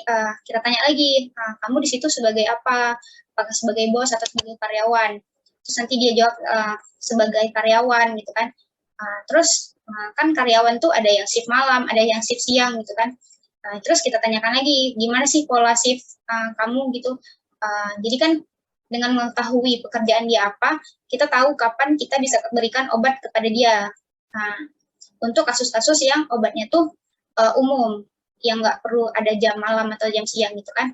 kita tanya lagi, kamu di situ sebagai apa? Apakah sebagai bos atau sebagai karyawan? Terus nanti dia jawab sebagai karyawan gitu kan. Terus kan karyawan tuh ada yang shift malam, ada yang shift siang gitu kan. Terus kita tanyakan lagi, gimana sih pola shift kamu gitu. Jadi kan dengan mengetahui pekerjaan dia apa, kita tahu kapan kita bisa berikan obat kepada dia. Nah, untuk kasus-kasus yang obatnya tuh umum, yang nggak perlu ada jam malam atau jam siang gitu kan.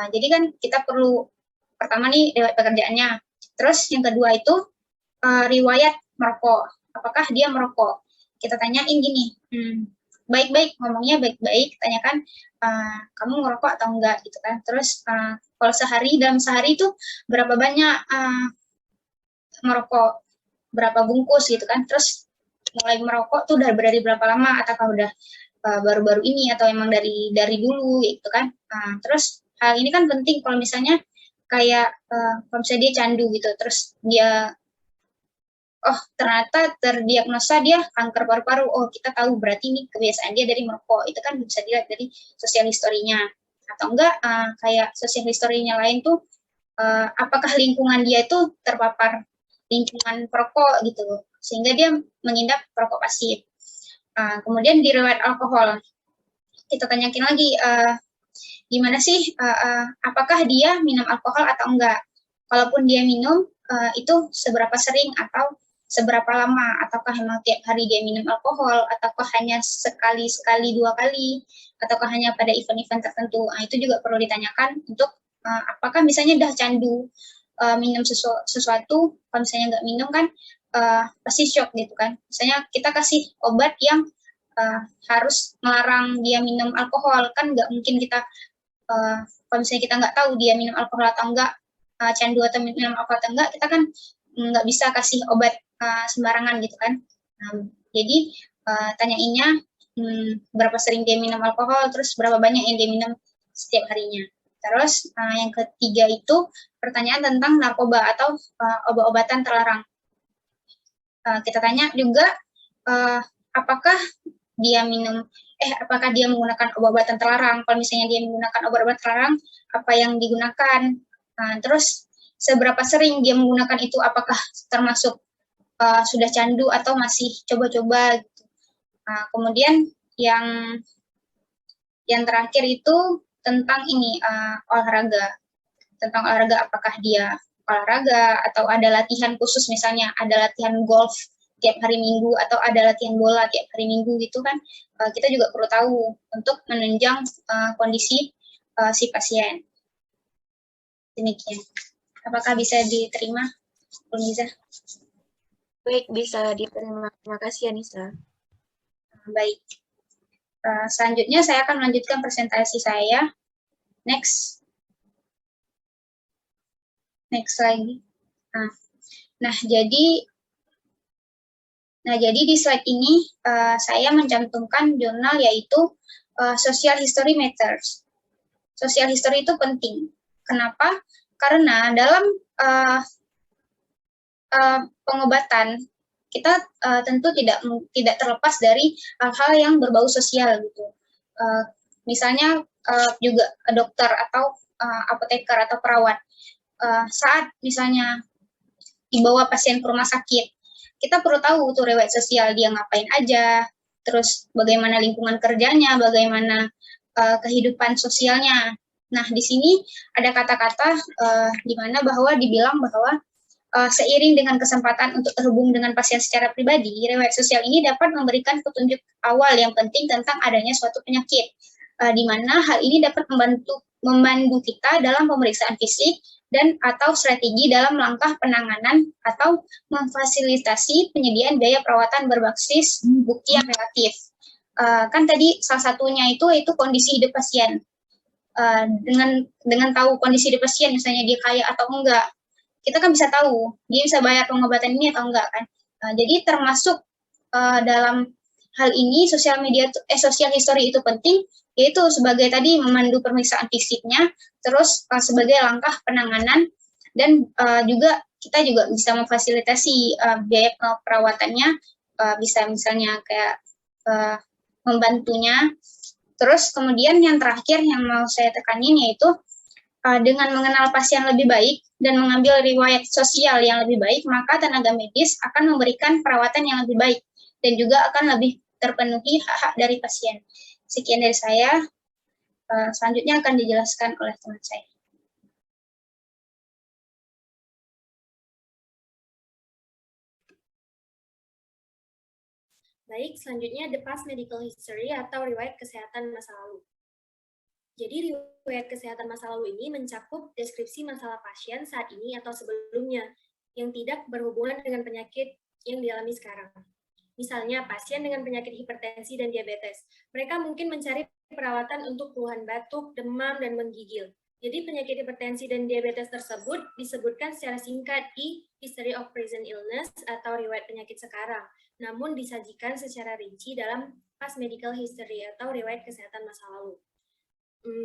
Jadi kan kita perlu, pertama nih riwayat pekerjaannya. Terus yang kedua itu riwayat merokok. Apakah dia merokok? Kita tanyain gini, baik-baik, ngomongnya baik-baik, tanyakan kamu ngerokok atau enggak gitu kan. Terus kalau dalam sehari itu berapa banyak merokok, berapa bungkus gitu kan. Terus mulai merokok tuh udah dari berapa lama, ataukah udah baru-baru ini atau emang dari dulu gitu kan. Terus hal ini kan penting kalau misalnya kayak kalau misalnya dia candu gitu, terus dia ternyata terdiagnosa dia kanker paru-paru, kita tahu berarti ini kebiasaan dia dari merokok. Itu kan bisa dilihat dari sosial historinya. Atau enggak kayak sosial historinya lain tuh apakah lingkungan dia itu terpapar lingkungan perokok gitu, sehingga dia mengidap perokok pasif. Kemudian di riwayat alkohol, kita tanyakin lagi, gimana sih, apakah dia minum alkohol atau enggak. Kalaupun dia minum, itu seberapa sering atau seberapa lama, ataukah memang tiap hari dia minum alkohol, ataukah hanya sekali 2 kali, ataukah hanya pada event-event tertentu. Itu juga perlu ditanyakan untuk apakah misalnya udah candu minum sesuatu, kalau misalnya nggak minum kan pasti shock gitu kan. Misalnya kita kasih obat yang harus melarang dia minum alkohol, kan nggak mungkin kita, kalau misalnya kita nggak tahu dia minum alkohol atau enggak, candu atau minum alkohol atau enggak, kita kan nggak bisa kasih obat sembarangan gitu kan. Jadi tanyainnya berapa sering dia minum alkohol, terus berapa banyak yang dia minum setiap harinya. Terus yang ketiga itu pertanyaan tentang narkoba atau obat-obatan terlarang. Kita tanya juga apakah dia menggunakan obat-obatan terlarang. Kalau misalnya dia menggunakan obat-obatan terlarang, apa yang digunakan? Terus seberapa sering dia menggunakan itu, apakah termasuk sudah candu atau masih coba-coba gitu. Kemudian yang terakhir itu tentang ini olahraga. Tentang olahraga, apakah dia olahraga atau ada latihan khusus, misalnya ada latihan golf tiap hari Minggu atau ada latihan bola tiap hari Minggu gitu kan. Kita juga perlu tahu untuk menunjang kondisi si pasien. Demikian. Apakah bisa diterima, Bu Niza? Baik, bisa diterima. Terima kasih, Anissa. Baik. Selanjutnya saya akan melanjutkan presentasi saya. Next lagi. Nah, jadi di slide ini saya mencantumkan jurnal yaitu Social History Matters. Social history itu penting. Kenapa? Karena dalam pengobatan kita tentu tidak terlepas dari hal-hal yang berbau sosial gitu. Misalnya juga dokter atau apoteker atau perawat. Saat misalnya dibawa pasien ke rumah sakit, kita perlu tahu tuh riwayat sosial dia ngapain aja, terus bagaimana lingkungan kerjanya, bagaimana kehidupan sosialnya. Nah, di sini ada kata-kata di mana dibilang bahwa seiring dengan kesempatan untuk terhubung dengan pasien secara pribadi, riwayat sosial ini dapat memberikan petunjuk awal yang penting tentang adanya suatu penyakit, di mana hal ini dapat membantu kita dalam pemeriksaan fisik dan atau strategi dalam langkah penanganan atau memfasilitasi penyediaan biaya perawatan berbasis bukti yang relatif. Kan tadi salah satunya itu kondisi hidup pasien. Dengan tahu kondisi hidup pasien, misalnya dia kaya atau enggak, kita kan bisa tahu dia bisa bayar pengobatan ini atau enggak kan. Jadi termasuk dalam hal ini social history itu penting, yaitu sebagai tadi memandu pemeriksaan fisiknya, terus sebagai langkah penanganan, dan juga kita juga bisa memfasilitasi biaya perawatannya, bisa misalnya kayak membantunya. Terus kemudian yang terakhir yang mau saya tekanin yaitu dengan mengenal pasien lebih baik dan mengambil riwayat sosial yang lebih baik, maka tenaga medis akan memberikan perawatan yang lebih baik dan juga akan lebih terpenuhi hak-hak dari pasien. Sekian dari saya, selanjutnya akan dijelaskan oleh teman saya. Baik, selanjutnya the past medical history atau riwayat kesehatan masa lalu. Jadi riwayat kesehatan masa lalu ini mencakup deskripsi masalah pasien saat ini atau sebelumnya yang tidak berhubungan dengan penyakit yang dialami sekarang. Misalnya pasien dengan penyakit hipertensi dan diabetes. Mereka mungkin mencari perawatan untuk keluhan batuk, demam, dan menggigil. Jadi penyakit hipertensi dan diabetes tersebut disebutkan secara singkat di History of Present Illness atau riwayat penyakit sekarang, namun disajikan secara rinci dalam past medical history atau riwayat kesehatan masa lalu.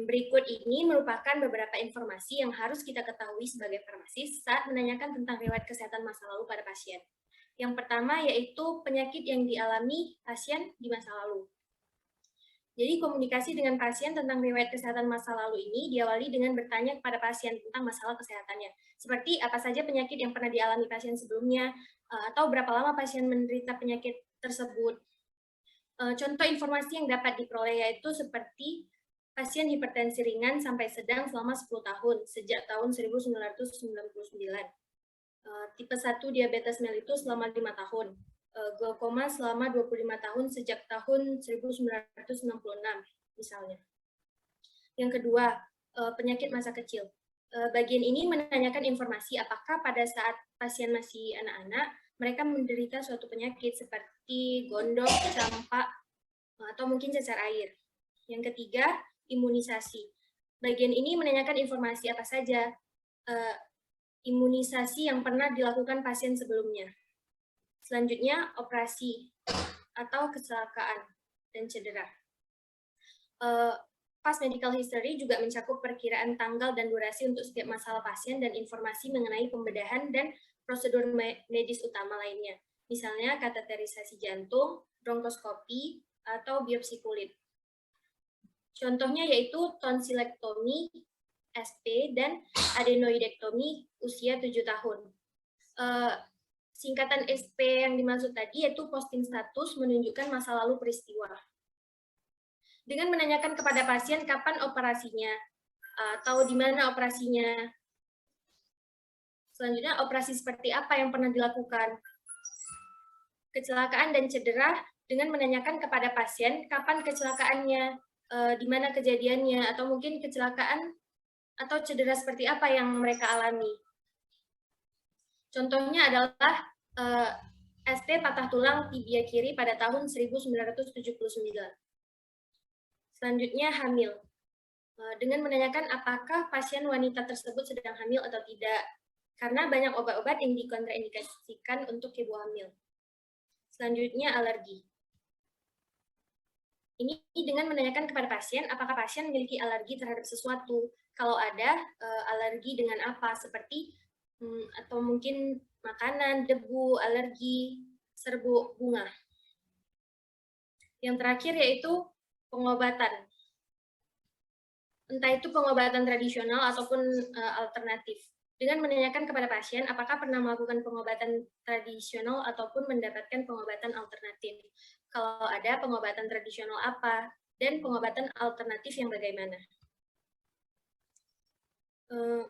Berikut ini merupakan beberapa informasi yang harus kita ketahui sebagai farmasis saat menanyakan tentang riwayat kesehatan masa lalu pada pasien. Yang pertama yaitu penyakit yang dialami pasien di masa lalu. Jadi komunikasi dengan pasien tentang riwayat kesehatan masa lalu ini diawali dengan bertanya kepada pasien tentang masalah kesehatannya. Seperti apa saja penyakit yang pernah dialami pasien sebelumnya, atau berapa lama pasien menderita penyakit tersebut. Contoh informasi yang dapat diperoleh yaitu seperti pasien hipertensi ringan sampai sedang selama 10 tahun, sejak tahun 1999. Tipe 1 diabetes mellitus selama 5 tahun. Glaukoma selama 25 tahun sejak tahun 1966, misalnya. Yang kedua, penyakit masa kecil. Bagian ini menanyakan informasi apakah pada saat pasien masih anak-anak, mereka menderita suatu penyakit seperti gondok, campak, atau mungkin cacar air. Yang ketiga, imunisasi. Bagian ini menanyakan informasi apa saja imunisasi yang pernah dilakukan pasien sebelumnya. Selanjutnya, operasi atau kecelakaan dan cedera. Past medical history juga mencakup perkiraan tanggal dan durasi untuk setiap masalah pasien dan informasi mengenai pembedahan dan prosedur medis utama lainnya. Misalnya kateterisasi jantung, bronkoskopi, atau biopsi kulit. Contohnya yaitu tonsilektomi, SP, dan adenoidektomi usia 7 tahun. Singkatan SP yang dimaksud tadi yaitu posting status menunjukkan masa lalu peristiwa. Dengan menanyakan kepada pasien kapan operasinya, atau di mana operasinya. Selanjutnya, operasi seperti apa yang pernah dilakukan. Kecelakaan dan cedera dengan menanyakan kepada pasien kapan kecelakaannya, di mana kejadiannya, atau mungkin kecelakaan atau cedera seperti apa yang mereka alami. Contohnya adalah SP patah tulang tibia kiri pada tahun 1979. Selanjutnya, hamil. Dengan menanyakan apakah pasien wanita tersebut sedang hamil atau tidak, karena banyak obat-obat yang dikontraindikasikan untuk ibu hamil. Selanjutnya, alergi. Ini dengan menanyakan kepada pasien apakah pasien memiliki alergi terhadap sesuatu. Kalau ada, alergi dengan apa, seperti atau mungkin makanan, debu, alergi, serbuk bunga. Yang terakhir yaitu pengobatan. Entah itu pengobatan tradisional ataupun alternatif. Dengan menanyakan kepada pasien apakah pernah melakukan pengobatan tradisional ataupun mendapatkan pengobatan alternatif. Kalau ada, pengobatan tradisional apa, dan pengobatan alternatif yang bagaimana.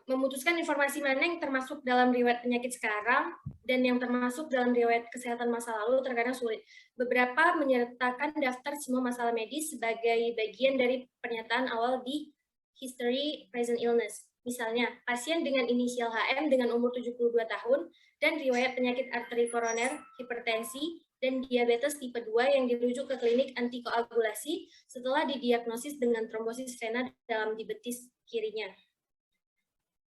Memutuskan informasi mana yang termasuk dalam riwayat penyakit sekarang dan yang termasuk dalam riwayat kesehatan masa lalu terkadang sulit. Beberapa menyertakan daftar semua masalah medis sebagai bagian dari pernyataan awal di History Present Illness. Misalnya, pasien dengan inisial HM dengan umur 72 tahun dan riwayat penyakit arteri koroner, hipertensi, dan diabetes tipe 2 yang dirujuk ke klinik antikoagulasi setelah didiagnosis dengan trombosis vena dalam di betis kirinya.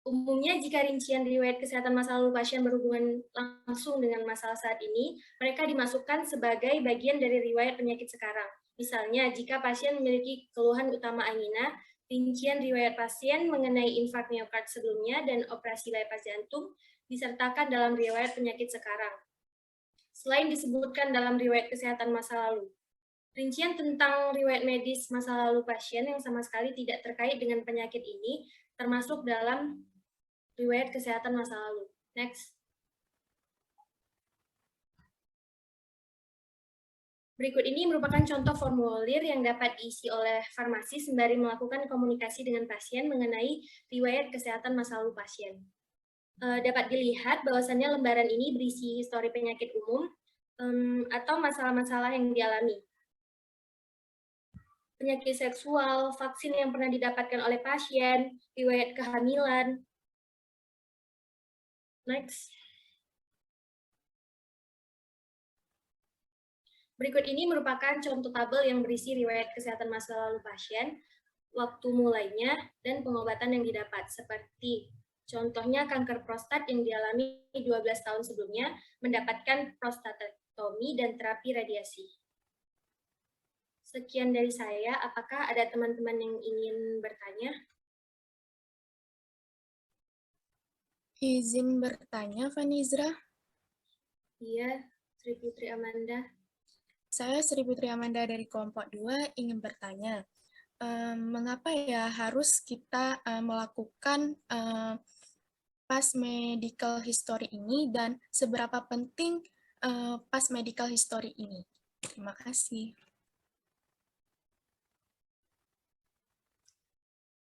Umumnya, jika rincian riwayat kesehatan masa lalu pasien berhubungan langsung dengan masalah saat ini, mereka dimasukkan sebagai bagian dari riwayat penyakit sekarang. Misalnya, jika pasien memiliki keluhan utama angina, rincian riwayat pasien mengenai infark miokard sebelumnya dan operasi bypass jantung disertakan dalam riwayat penyakit sekarang. Selain disebutkan dalam riwayat kesehatan masa lalu, rincian tentang riwayat medis masa lalu pasien yang sama sekali tidak terkait dengan penyakit ini termasuk dalam riwayat kesehatan masa lalu. Next. Berikut ini merupakan contoh formulir yang dapat diisi oleh farmasi sembari melakukan komunikasi dengan pasien mengenai riwayat kesehatan masa lalu pasien. Dapat dilihat bahwasannya lembaran ini berisi histori penyakit umum atau masalah-masalah yang dialami. Penyakit seksual, vaksin yang pernah didapatkan oleh pasien, riwayat kehamilan. Next. Berikut ini merupakan contoh tabel yang berisi riwayat kesehatan masa lalu pasien, waktu mulainya, dan pengobatan yang didapat, seperti contohnya kanker prostat yang dialami 12 tahun sebelumnya, mendapatkan prostatektomi dan terapi radiasi. Sekian dari saya, apakah ada teman-teman yang ingin bertanya? Izin bertanya, Vanizra. Iya, Sri Putri Amanda. Saya Sri Putri Amanda dari kelompok 2 ingin bertanya, mengapa ya harus kita melakukan past medical history ini dan seberapa penting past medical history ini? Terima kasih.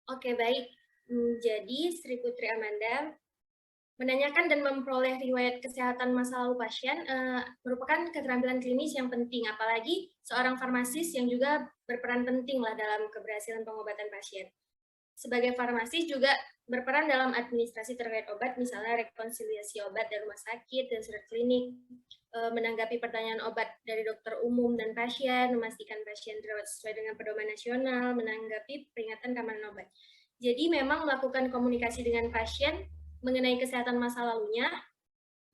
Oke, baik. Jadi, Sri Putri Amanda, menanyakan dan memperoleh riwayat kesehatan masa lalu pasien merupakan keterampilan klinis yang penting, apalagi seorang farmasis yang juga berperan penting lah dalam keberhasilan pengobatan pasien. Sebagai farmasis juga berperan dalam administrasi terkait obat, misalnya rekonsiliasi obat dari rumah sakit dan surat klinik, menanggapi pertanyaan obat dari dokter umum dan pasien, memastikan pasien dirawat sesuai dengan pedoman nasional, menanggapi peringatan keamanan obat. Jadi memang melakukan komunikasi dengan pasien mengenai kesehatan masa lalunya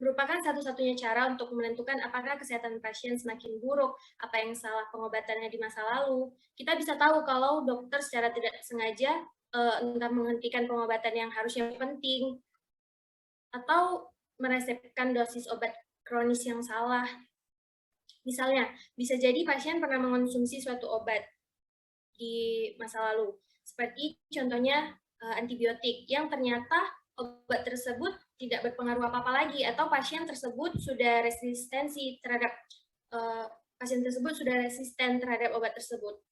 merupakan satu-satunya cara untuk menentukan apakah kesehatan pasien semakin buruk, apa yang salah pengobatannya di masa lalu. Kita bisa tahu kalau dokter secara tidak sengaja entah menghentikan pengobatan yang harusnya penting, atau meresepkan dosis obat kronis yang salah. Misalnya, bisa jadi pasien pernah mengonsumsi suatu obat di masa lalu, seperti contohnya antibiotik, yang ternyata obat tersebut tidak berpengaruh apa-apa lagi, atau pasien tersebut sudah resistensi terhadap resisten terhadap obat tersebut.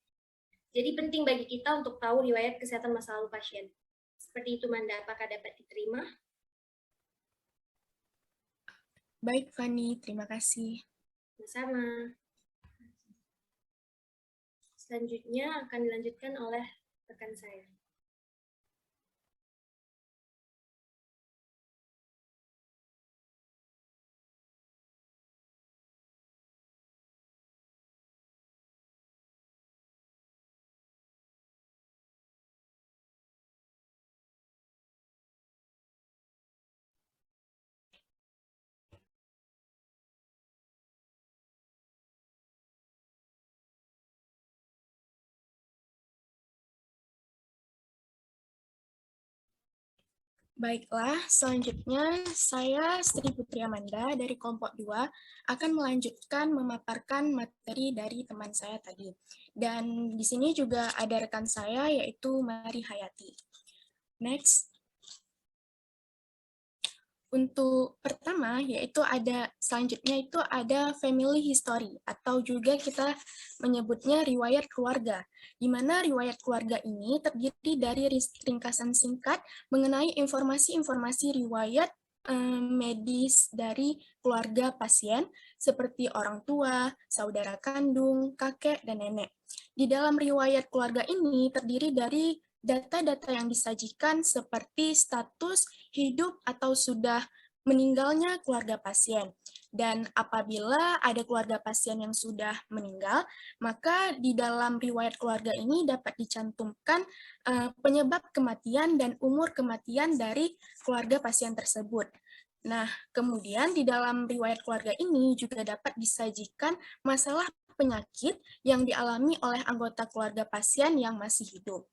Jadi penting bagi kita untuk tahu riwayat kesehatan masa lalu pasien. Seperti itu, Manda. Apakah dapat diterima? Baik, Fani. Terima kasih. Sama-sama. Selanjutnya akan dilanjutkan oleh rekan saya. Baiklah, selanjutnya saya Sri Putri Amanda dari kelompok 2 akan melanjutkan memaparkan materi dari teman saya tadi. Dan di sini juga ada rekan saya yaitu Mari Hayati. Next. Untuk pertama yaitu selanjutnya itu ada family history atau juga kita menyebutnya riwayat keluarga, di mana riwayat keluarga ini terdiri dari ringkasan singkat mengenai informasi-informasi riwayat medis dari keluarga pasien seperti orang tua, saudara kandung, kakek, dan nenek. Di dalam riwayat keluarga ini terdiri dari data-data yang disajikan seperti status hidup atau sudah meninggalnya keluarga pasien. Dan apabila ada keluarga pasien yang sudah meninggal, maka di dalam riwayat keluarga ini dapat dicantumkan penyebab kematian dan umur kematian dari keluarga pasien tersebut. Nah, kemudian di dalam riwayat keluarga ini juga dapat disajikan masalah penyakit yang dialami oleh anggota keluarga pasien yang masih hidup.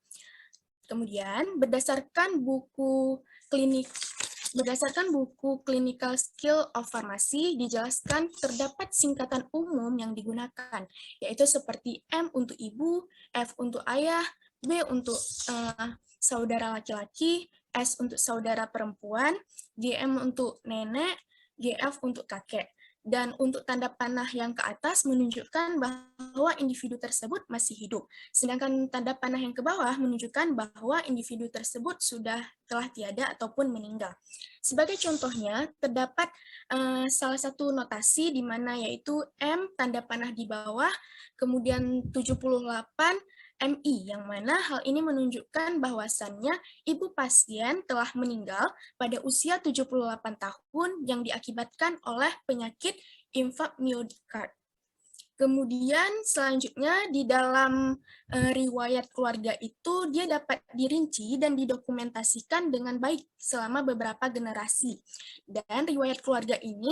Kemudian, berdasarkan buku Clinical Skill of Pharmacy, dijelaskan terdapat singkatan umum yang digunakan, yaitu seperti M untuk ibu, F untuk ayah, B untuk saudara laki-laki, S untuk saudara perempuan, GM untuk nenek, GF untuk kakek. Dan untuk tanda panah yang ke atas menunjukkan bahwa individu tersebut masih hidup. Sedangkan tanda panah yang ke bawah menunjukkan bahwa individu tersebut telah tiada ataupun meninggal. Sebagai contohnya, terdapat salah satu notasi di mana yaitu M tanda panah di bawah, kemudian 78 MI, yang mana hal ini menunjukkan bahwasannya ibu pasien telah meninggal pada usia 78 tahun yang diakibatkan oleh penyakit infak miokard. Kemudian selanjutnya di dalam riwayat keluarga itu dia dapat dirinci dan didokumentasikan dengan baik selama beberapa generasi. Dan riwayat keluarga ini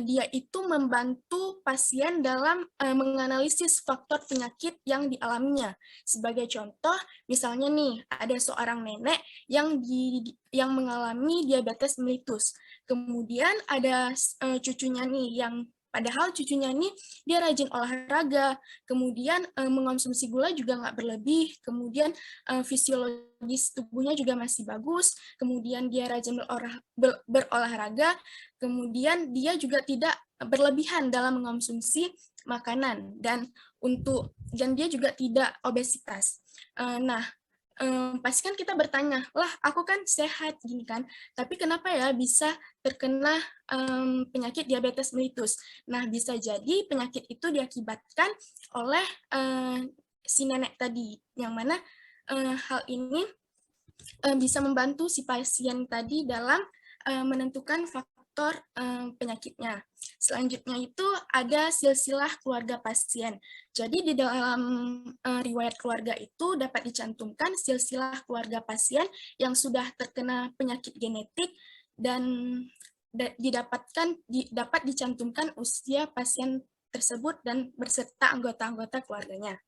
dia itu membantu pasien dalam menganalisis faktor penyakit yang dialaminya. Sebagai contoh, misalnya nih ada seorang nenek yang mengalami diabetes mellitus. Kemudian ada cucunya nih yang padahal cucunya ini dia rajin olahraga, kemudian mengonsumsi gula juga nggak berlebih, kemudian fisiologis tubuhnya juga masih bagus, kemudian dia rajin berolahraga, kemudian dia juga tidak berlebihan dalam mengonsumsi makanan, dan dia juga tidak obesitas. Pasti kan kita bertanya, lah aku kan sehat gini kan, tapi kenapa ya bisa terkena penyakit diabetes mellitus? Nah, bisa jadi penyakit itu diakibatkan oleh si nenek tadi, yang mana hal ini bisa membantu si pasien tadi dalam menentukan faktor penyakitnya. Selanjutnya itu ada silsilah keluarga pasien. Jadi di dalam riwayat keluarga itu dapat dicantumkan silsilah keluarga pasien yang sudah terkena penyakit genetik dan dapat dicantumkan usia pasien tersebut dan berserta anggota-anggota keluarganya.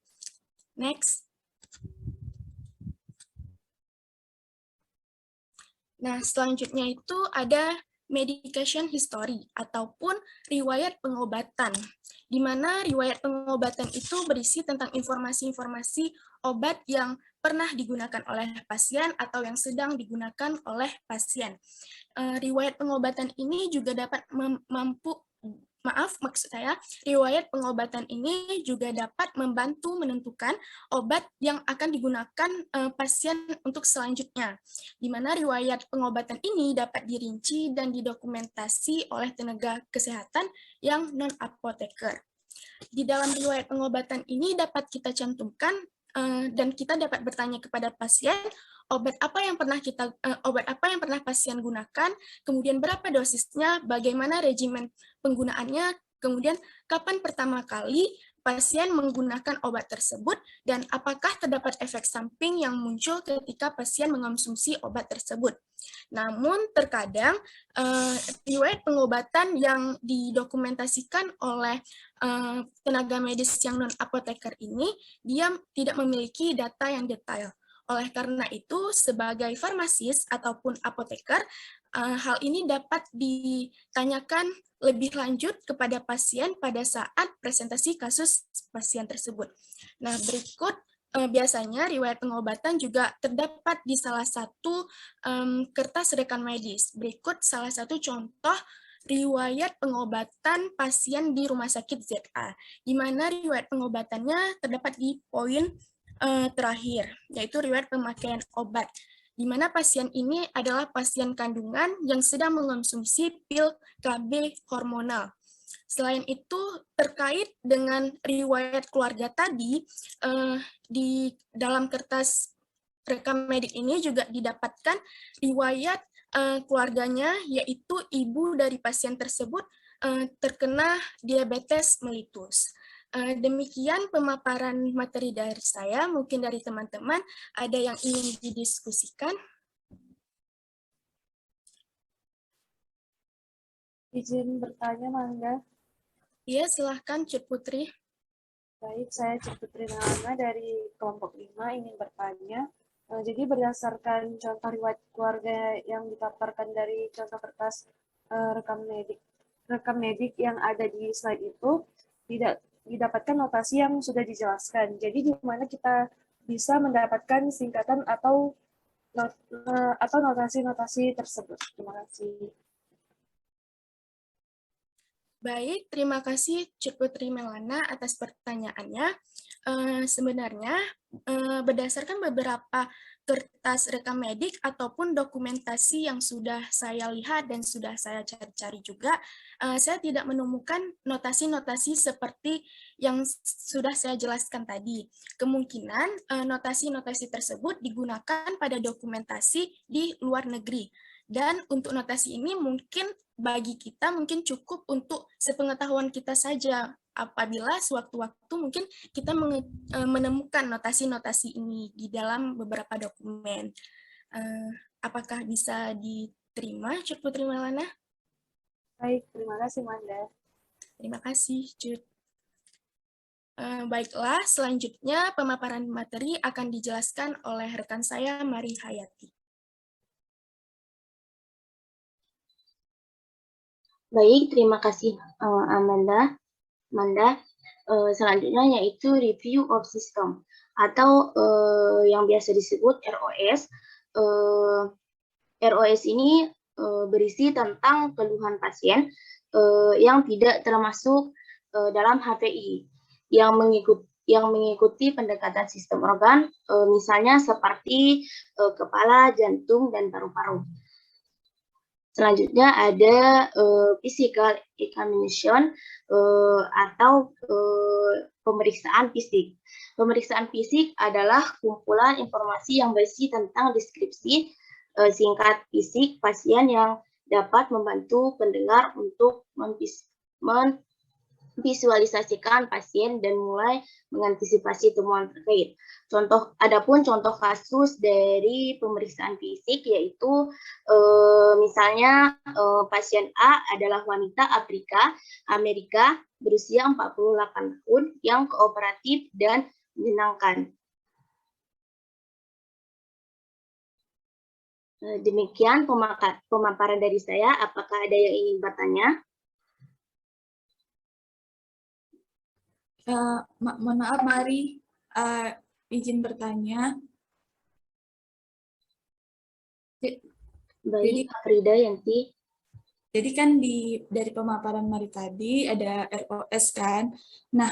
Next. Nah, selanjutnya itu ada medication history ataupun riwayat pengobatan, di mana riwayat pengobatan itu berisi tentang informasi-informasi obat yang pernah digunakan oleh pasien atau yang sedang digunakan oleh pasien. Riwayat pengobatan ini juga dapat riwayat pengobatan ini juga dapat membantu menentukan obat yang akan digunakan pasien untuk selanjutnya, di mana riwayat pengobatan ini dapat dirinci dan didokumentasi oleh tenaga kesehatan yang non-apoteker. Di dalam riwayat pengobatan ini dapat kita cantumkan dan kita dapat bertanya kepada pasien, obat apa yang pernah pasien gunakan, kemudian berapa dosisnya, bagaimana regimen penggunaannya, kemudian kapan pertama kali pasien menggunakan obat tersebut, dan apakah terdapat efek samping yang muncul ketika pasien mengonsumsi obat tersebut. Namun terkadang riwayat pengobatan yang didokumentasikan oleh tenaga medis yang non-apoteker ini, dia tidak memiliki data yang detail. Oleh karena itu, sebagai farmasis ataupun apoteker, hal ini dapat ditanyakan lebih lanjut kepada pasien pada saat presentasi kasus pasien tersebut. Nah, berikut biasanya riwayat pengobatan juga terdapat di salah satu kertas rekan medis. Berikut salah satu contoh riwayat pengobatan pasien di Rumah Sakit ZA, di mana riwayat pengobatannya terdapat di poin terakhir, yaitu riwayat pemakaian obat, di mana pasien ini adalah pasien kandungan yang sedang mengonsumsi pil KB hormonal. Selain itu, terkait dengan riwayat keluarga tadi, di dalam kertas rekam medik ini juga didapatkan riwayat keluarganya, yaitu ibu dari pasien tersebut terkena diabetes mellitus. Demikian pemaparan materi dari saya, mungkin dari teman-teman ada yang ingin didiskusikan. Izin bertanya, Mangga. Iya, silahkan Cut Putri. Baik, saya Putri Nalana dari kelompok 5 ingin bertanya. Jadi berdasarkan contoh riwayat keluarga yang dipaparkan dari contoh kertas rekam medik yang ada di slide itu tidak didapatkan notasi yang sudah dijelaskan. Jadi di mana kita bisa mendapatkan singkatan atau notasi-notasi tersebut. Terima kasih. Baik, terima kasih Cik Putri Melana atas pertanyaannya. Sebenarnya berdasarkan beberapa kertas rekam medik ataupun dokumentasi yang sudah saya lihat dan sudah saya cari-cari juga, saya tidak menemukan notasi-notasi seperti yang sudah saya jelaskan tadi. Kemungkinan notasi-notasi tersebut digunakan pada dokumentasi di luar negeri. Dan untuk notasi ini mungkin bagi kita mungkin cukup untuk sepengetahuan kita saja. Apabila sewaktu-waktu mungkin kita menemukan notasi-notasi ini di dalam beberapa dokumen. Apakah bisa diterima, Cik Putri Melana? Baik, terima kasih Manda. Terima kasih, Cik. Baiklah, selanjutnya pemaparan materi akan dijelaskan oleh rekan saya, Mari Hayati. Baik, terima kasih Amanda. Selanjutnya yaitu review of system atau yang biasa disebut ROS. ROS ini berisi tentang keluhan pasien yang tidak termasuk dalam HPI yang mengikuti pendekatan sistem organ, misalnya seperti kepala, jantung, dan paru-paru. Selanjutnya ada physical examination atau pemeriksaan fisik. Pemeriksaan fisik adalah kumpulan informasi yang berisi tentang deskripsi singkat fisik pasien yang dapat membantu pendengar untuk memvisualisasikan pasien dan mulai mengantisipasi temuan terkait. Adapun contoh kasus dari pemeriksaan fisik yaitu misalnya pasien A adalah wanita Amerika berusia 48 tahun yang kooperatif dan menyenangkan. Demikian pemaparan dari saya. Apakah ada yang ingin bertanya? Mohon maaf, Mari izin bertanya. Baik, Frida Yanti. Jadi kan dari pemaparan Mari tadi ada ROS kan. Nah,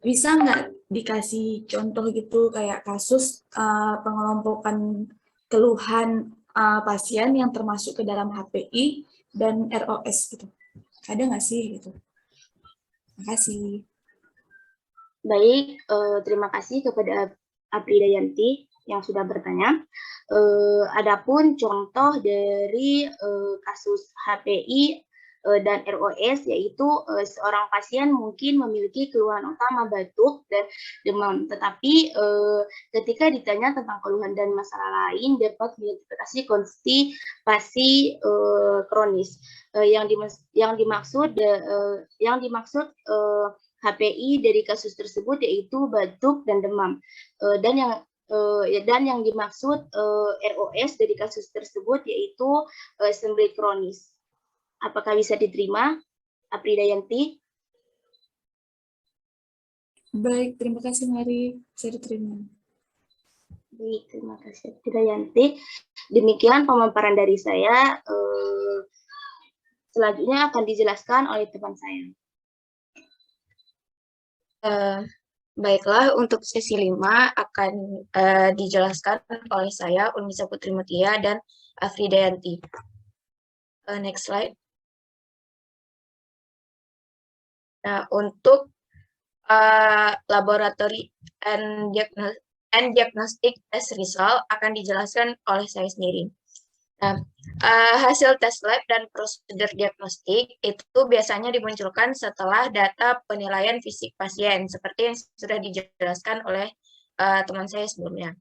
bisa nggak dikasih contoh gitu kayak kasus pengelompokan keluhan pasien yang termasuk ke dalam HPI dan ROS gitu? Ada nggak sih gitu? Terima kasih. Baik, terima kasih kepada Aprida Yanti yang sudah bertanya. Adapun contoh dari kasus HPI dan ROS yaitu seorang pasien mungkin memiliki keluhan utama batuk dan demam, tetapi ketika ditanya tentang keluhan dan masalah lain dapat diidentifikasi konstipasi kronis. Yang dimaksud HPI dari kasus tersebut yaitu batuk dan demam, dan yang dimaksud ROS dari kasus tersebut yaitu semblit kronis. Apakah bisa diterima, Aprida Yanti? Baik, terima kasih Mari, bisa diterima. Baik, terima kasih Aprida Yanti. Demikian pemaparan dari saya. Selanjutnya akan dijelaskan oleh teman saya. Baiklah, untuk sesi 5 akan dijelaskan oleh saya, Unmisa Putri Mutia dan Afrida Yanti. Next slide. Nah, untuk laboratory and diagnostic test result akan dijelaskan oleh saya sendiri. Nah, hasil tes lab dan prosedur diagnostik itu biasanya dimunculkan setelah data penilaian fisik pasien, seperti yang sudah dijelaskan oleh teman saya sebelumnya.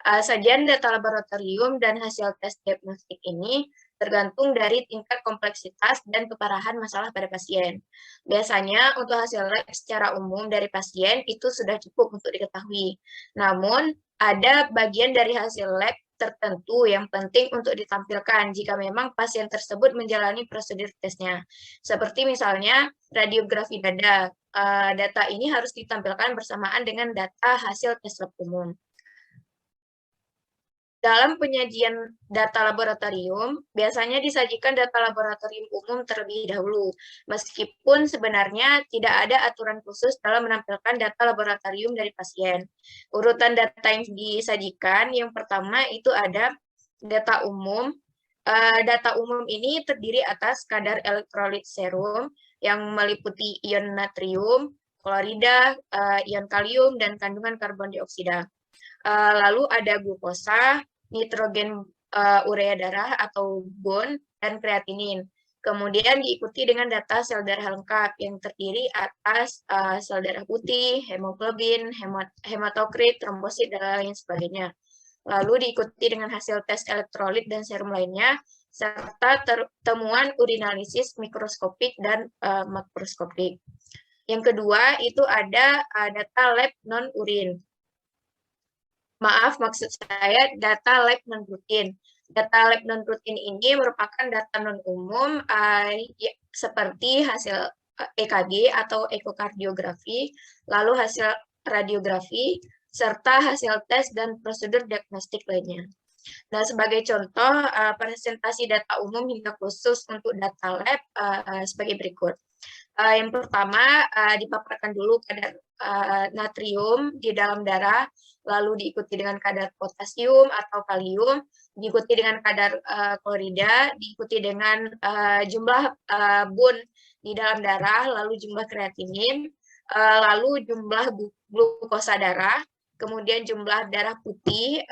Sajian data laboratorium dan hasil tes diagnostik ini tergantung dari tingkat kompleksitas dan keparahan masalah pada pasien. Biasanya untuk hasil lab secara umum dari pasien itu sudah cukup untuk diketahui. Namun, ada bagian dari hasil lab tertentu yang penting untuk ditampilkan jika memang pasien tersebut menjalani prosedur tesnya. Seperti misalnya radiografi dada. Data ini harus ditampilkan bersamaan dengan data hasil tes lab umum. Dalam penyajian data laboratorium, biasanya disajikan data laboratorium umum terlebih dahulu, meskipun sebenarnya tidak ada aturan khusus dalam menampilkan data laboratorium dari pasien. Urutan data yang disajikan, yang pertama itu ada data umum. Data umum ini terdiri atas kadar elektrolit serum yang meliputi ion natrium, klorida, ion kalium, dan kandungan karbon dioksida. Lalu ada glukosa, nitrogen urea darah atau bone, dan kreatinin. Kemudian diikuti dengan data sel darah lengkap yang terdiri atas sel darah putih, hemoglobin, hematokrit, trombosit, dan lain sebagainya. Lalu diikuti dengan hasil tes elektrolit dan serum lainnya, serta temuan urinalisis mikroskopik dan makroskopik. Yang kedua itu ada data lab non-urin. Maaf, maksud saya data lab non-rutin. Data lab non-rutin ini merupakan data non-umum seperti hasil EKG atau ekokardiografi, lalu hasil radiografi, serta hasil tes dan prosedur diagnostik lainnya. Nah, sebagai contoh, presentasi data umum hingga khusus untuk data lab sebagai berikut. Yang pertama, dipaparkan dulu kadar natrium di dalam darah, lalu diikuti dengan kadar potasium atau kalium, diikuti dengan kadar klorida, diikuti dengan jumlah bun di dalam darah, lalu jumlah kreatinin, lalu jumlah glukosa darah, kemudian jumlah darah putih,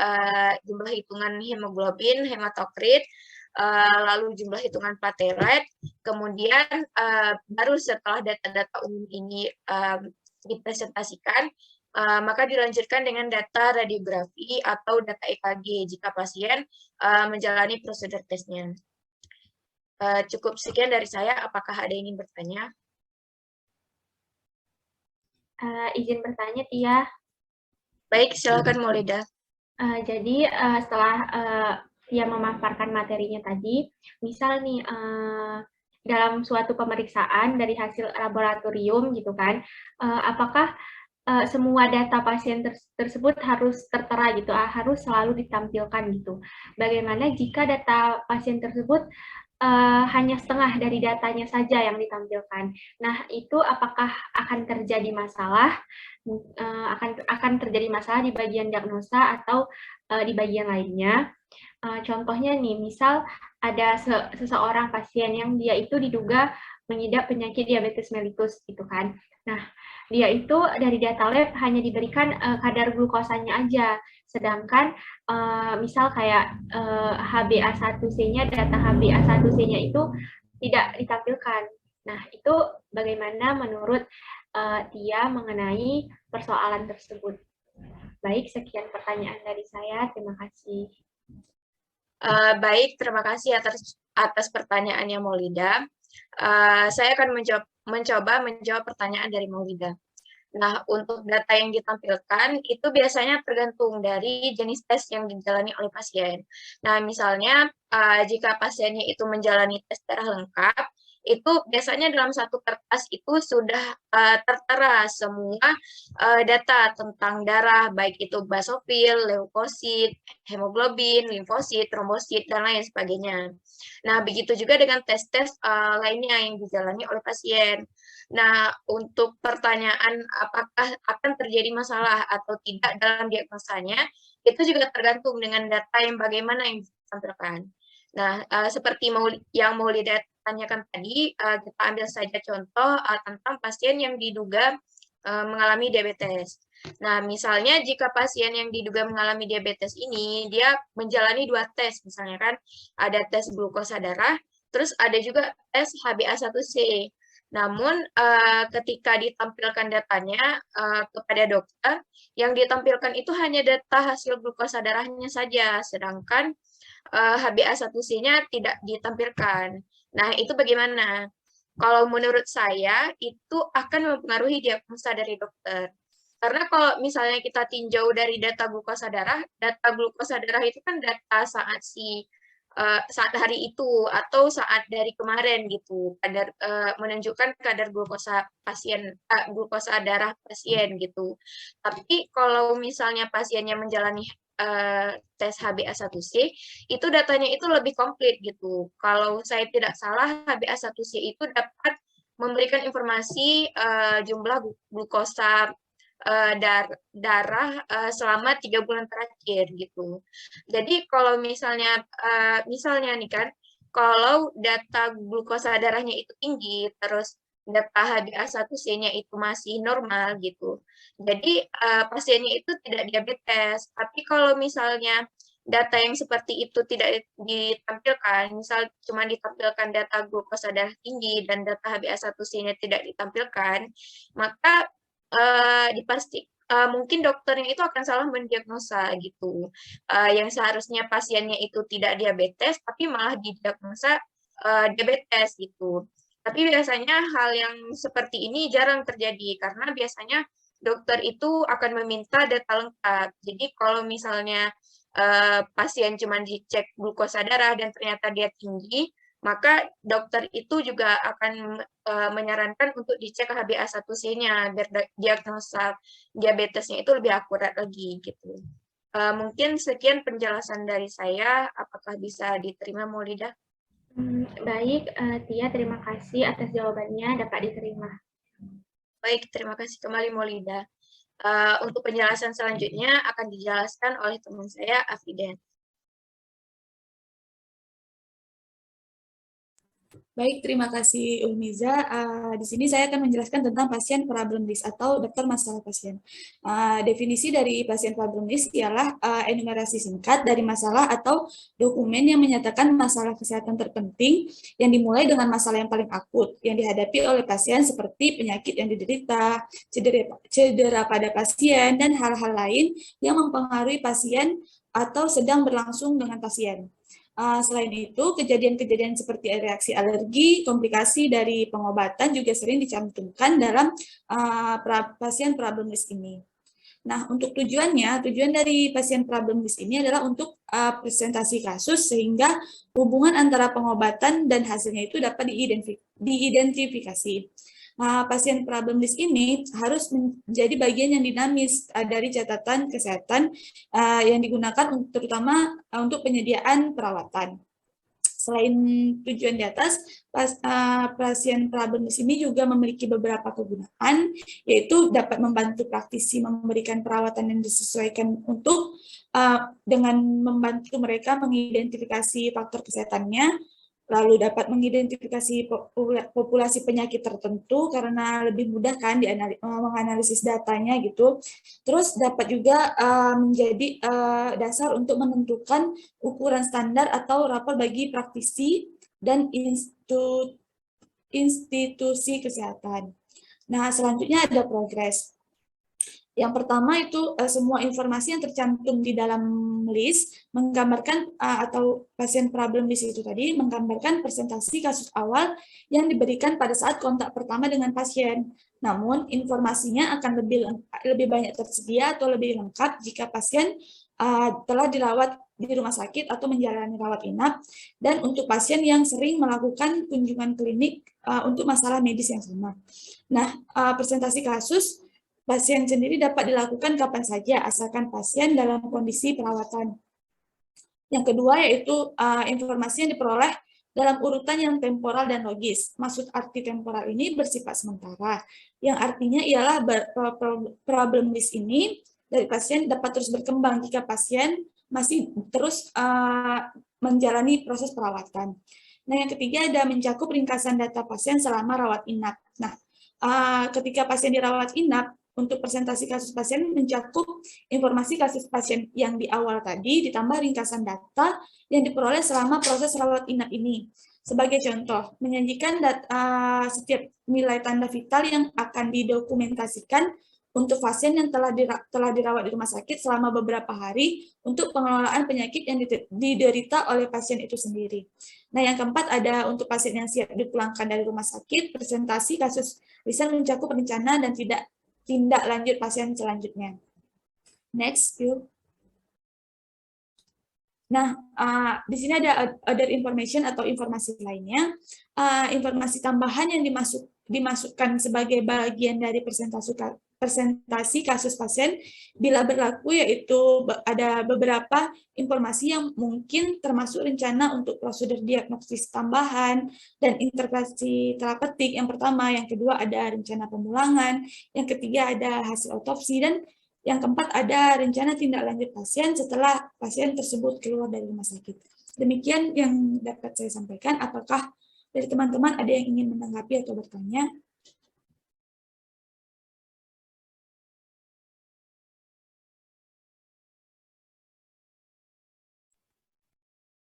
jumlah hitungan hemoglobin, hematokrit, lalu jumlah hitungan platelet, kemudian baru setelah data-data umum ini dipresentasikan, maka dilanjutkan dengan data radiografi atau data EKG jika pasien menjalani prosedur tesnya. Cukup sekian dari saya, apakah ada yang ingin bertanya? Izin bertanya, Tia. Baik, silakan Maulida. Jadi setelah Tia memaparkan materinya tadi, misal nih dalam suatu pemeriksaan dari hasil laboratorium gitu kan, apakah semua data pasien tersebut harus tertera gitu, harus selalu ditampilkan gitu. Bagaimana jika data pasien tersebut hanya setengah dari datanya saja yang ditampilkan? Nah, itu apakah akan terjadi masalah? Akan terjadi masalah di bagian diagnosa atau di bagian lainnya? Contohnya nih, misal ada seseorang pasien yang dia itu diduga mengidap penyakit diabetes mellitus gitu kan. Nah, dia itu dari data lab hanya diberikan kadar glukosanya aja, sedangkan misal kayak HbA1c-nya, data HbA1c-nya itu tidak ditampilkan. Nah, itu bagaimana menurut Tia mengenai persoalan tersebut? Baik, sekian pertanyaan dari saya. Terima kasih. Baik, terima kasih atas pertanyaannya Maulida. Saya akan mencoba menjawab pertanyaan dari Maulida. Nah, untuk data yang ditampilkan itu biasanya tergantung dari jenis tes yang dijalani oleh pasien. Nah, misalnya jika pasiennya itu menjalani tes darah lengkap, itu biasanya dalam satu kertas itu sudah tertera semua data tentang darah, baik itu basofil, leukosit, hemoglobin, limfosit, trombosit, dan lain sebagainya. Nah, begitu juga dengan tes-tes lainnya yang dijalani oleh pasien. Nah, untuk pertanyaan apakah akan terjadi masalah atau tidak dalam diagnosanya, itu juga tergantung dengan data yang bagaimana yang ditampilkan. Nah, seperti yang Maulida tanyakan tadi, kita ambil saja contoh tentang pasien yang diduga mengalami diabetes. Nah, misalnya jika pasien yang diduga mengalami diabetes ini, dia menjalani 2 tes, misalnya kan, ada tes glukosa darah, terus ada juga tes HbA1c. Namun, ketika ditampilkan datanya kepada dokter, yang ditampilkan itu hanya data hasil glukosa darahnya saja, sedangkan HbA1c-nya tidak ditampilkan. Nah, itu bagaimana? Kalau menurut saya, itu akan mempengaruhi diagnosa dari dokter. Karena kalau misalnya kita tinjau dari data glukosa darah itu kan data saat hari itu atau saat dari kemarin gitu, menunjukkan kadar glukosa glukosa darah pasien gitu. Tapi kalau misalnya pasiennya menjalani tes HbA1c, itu datanya itu lebih komplit gitu. Kalau saya tidak salah, HbA1c itu dapat memberikan informasi jumlah glukosa darah selama 3 bulan terakhir gitu. Jadi kalau misalnya nih kan, kalau data glukosa darahnya itu tinggi, terus data HbA1c-nya itu masih normal gitu. Jadi pasiennya itu tidak diabetes. Tapi kalau misalnya data yang seperti itu tidak ditampilkan, misal cuma ditampilkan data glukosa darah tinggi dan data HbA1c-nya tidak ditampilkan, maka mungkin dokternya itu akan salah mendiagnosa gitu. Yang seharusnya pasiennya itu tidak diabetes, tapi malah didiagnosa diabetes gitu. Tapi biasanya hal yang seperti ini jarang terjadi, karena biasanya dokter itu akan meminta data lengkap. Jadi kalau misalnya pasien cuma dicek glukosa darah dan ternyata dia tinggi, maka dokter itu juga akan menyarankan untuk dicek HbA1c-nya biar diagnosa diabetesnya itu lebih akurat lagi gitu. Mungkin sekian penjelasan dari saya. Apakah bisa diterima, Maulida? Baik, Tia, terima kasih atas jawabannya, dapat diterima. Baik, terima kasih kembali, Maulida. Untuk penjelasan selanjutnya akan dijelaskan oleh teman saya, Afiden. Baik, terima kasih Ulmiza. Di sini saya akan menjelaskan tentang pasien problem list atau daftar masalah pasien. Definisi dari pasien problem list ialah enumerasi singkat dari masalah atau dokumen yang menyatakan masalah kesehatan terpenting yang dimulai dengan masalah yang paling akut yang dihadapi oleh pasien seperti penyakit yang diderita, cedera pada pasien, dan hal-hal lain yang mempengaruhi pasien atau sedang berlangsung dengan pasien. Selain itu, kejadian-kejadian seperti reaksi alergi, komplikasi dari pengobatan juga sering dicantumkan dalam pasien problem list ini. Nah, untuk tujuan dari pasien problem list ini adalah untuk presentasi kasus sehingga hubungan antara pengobatan dan hasilnya itu dapat diidentifikasi. Pasien problem list ini harus menjadi bagian yang dinamis dari catatan kesehatan yang digunakan terutama untuk penyediaan perawatan. Selain tujuan di atas, pasien problem list ini juga memiliki beberapa kegunaan, yaitu dapat membantu praktisi memberikan perawatan yang disesuaikan dengan membantu mereka mengidentifikasi faktor kesehatannya, lalu dapat mengidentifikasi populasi penyakit tertentu karena lebih mudah kan menganalisis datanya gitu. Terus dapat juga menjadi dasar untuk menentukan ukuran standar atau rapor bagi praktisi dan institusi kesehatan. Nah, selanjutnya ada progres. Yang pertama itu semua informasi yang tercantum di dalam list menggambarkan atau pasien problem list itu tadi menggambarkan presentasi kasus awal yang diberikan pada saat kontak pertama dengan pasien. Namun informasinya akan lebih banyak tersedia atau lebih lengkap jika pasien telah dirawat di rumah sakit atau menjalani rawat inap, dan untuk pasien yang sering melakukan kunjungan klinik untuk masalah medis yang sama. Nah, presentasi kasus pasien sendiri dapat dilakukan kapan saja, asalkan pasien dalam kondisi perawatan. Yang kedua yaitu informasi yang diperoleh dalam urutan yang temporal dan logis. Maksud arti temporal ini bersifat sementara, yang artinya ialah problem list ini dari pasien dapat terus berkembang jika pasien masih terus menjalani proses perawatan. Nah, yang ketiga ada mencakup ringkasan data pasien selama rawat inap. Nah, ketika pasien dirawat inap, untuk presentasi kasus pasien mencakup informasi kasus pasien yang di awal tadi, ditambah ringkasan data yang diperoleh selama proses rawat inap ini. Sebagai contoh, menyajikan setiap nilai tanda vital yang akan didokumentasikan untuk pasien yang telah dirawat di rumah sakit selama beberapa hari untuk pengelolaan penyakit yang diderita oleh pasien itu sendiri. Nah, yang keempat ada untuk pasien yang siap dipulangkan dari rumah sakit, presentasi kasus lisan mencakup rencana dan tindak lanjut pasien selanjutnya. Next, yuk. Nah, di sini ada other information atau informasi lainnya. Informasi tambahan yang dimasukkan sebagai bagian dari presentasi kasus pasien bila berlaku, yaitu ada beberapa informasi yang mungkin termasuk rencana untuk prosedur diagnosis tambahan dan interpretasi terapeutik. Yang pertama, yang kedua ada rencana pemulangan, yang ketiga ada hasil otopsi, dan yang keempat ada rencana tindak lanjut pasien setelah pasien tersebut keluar dari rumah sakit. Demikian yang dapat saya sampaikan. Apakah dari teman-teman ada yang ingin menanggapi atau bertanya?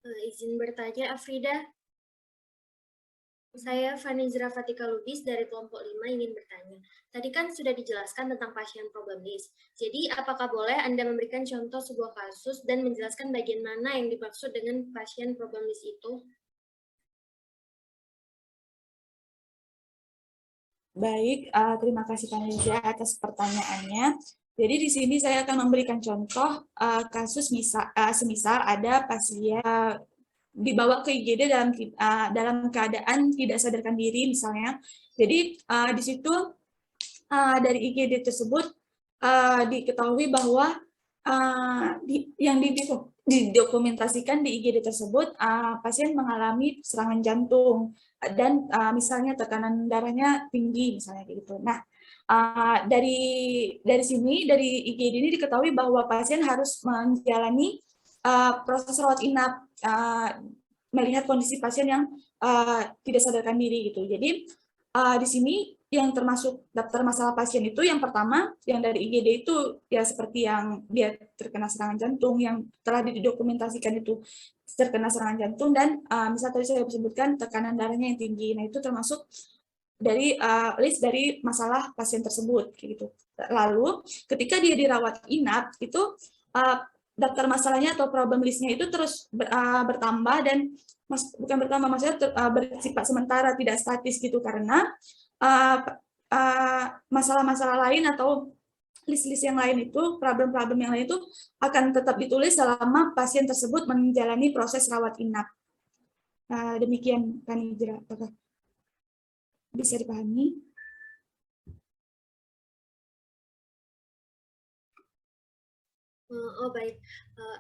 Izin bertanya, Afrida. Saya Vanizra Fatika Lubis dari kelompok 5 ingin bertanya. Tadi kan sudah dijelaskan tentang pasien problem list. Jadi, apakah boleh Anda memberikan contoh sebuah kasus dan menjelaskan bagian mana yang dimaksud dengan pasien problem list itu? Baik, terima kasih Vanizra atas pertanyaannya. Jadi di sini saya akan memberikan contoh kasus semisal ada pasien dibawa ke IGD dalam keadaan tidak sadarkan diri misalnya. Jadi di situ dari IGD tersebut diketahui bahwa yang didokumentasikan di IGD tersebut pasien mengalami serangan jantung dan misalnya tekanan darahnya tinggi misalnya gitu. Nah, dari sini dari IGD ini diketahui bahwa pasien harus menjalani proses rawat inap, melihat kondisi pasien yang tidak sadarkan diri gitu. Jadi di sini yang termasuk daftar masalah pasien itu yang pertama yang dari IGD itu ya seperti yang dia terkena serangan jantung yang telah didokumentasikan itu terkena serangan jantung dan misalnya tadi saya sebutkan tekanan darahnya yang tinggi. Nah, itu termasuk dari list dari masalah pasien tersebut gitu. Lalu ketika dia dirawat inap itu daftar masalahnya atau problem listnya itu terus bertambah dan bukan bertambah, maksudnya bersifat sementara, tidak statis gitu, karena masalah-masalah lain atau list-list yang lain itu, problem-problem yang lain itu akan tetap ditulis selama pasien tersebut menjalani proses rawat inap. Demikian Vanizra, apakah bisa dipahami? Oh baik,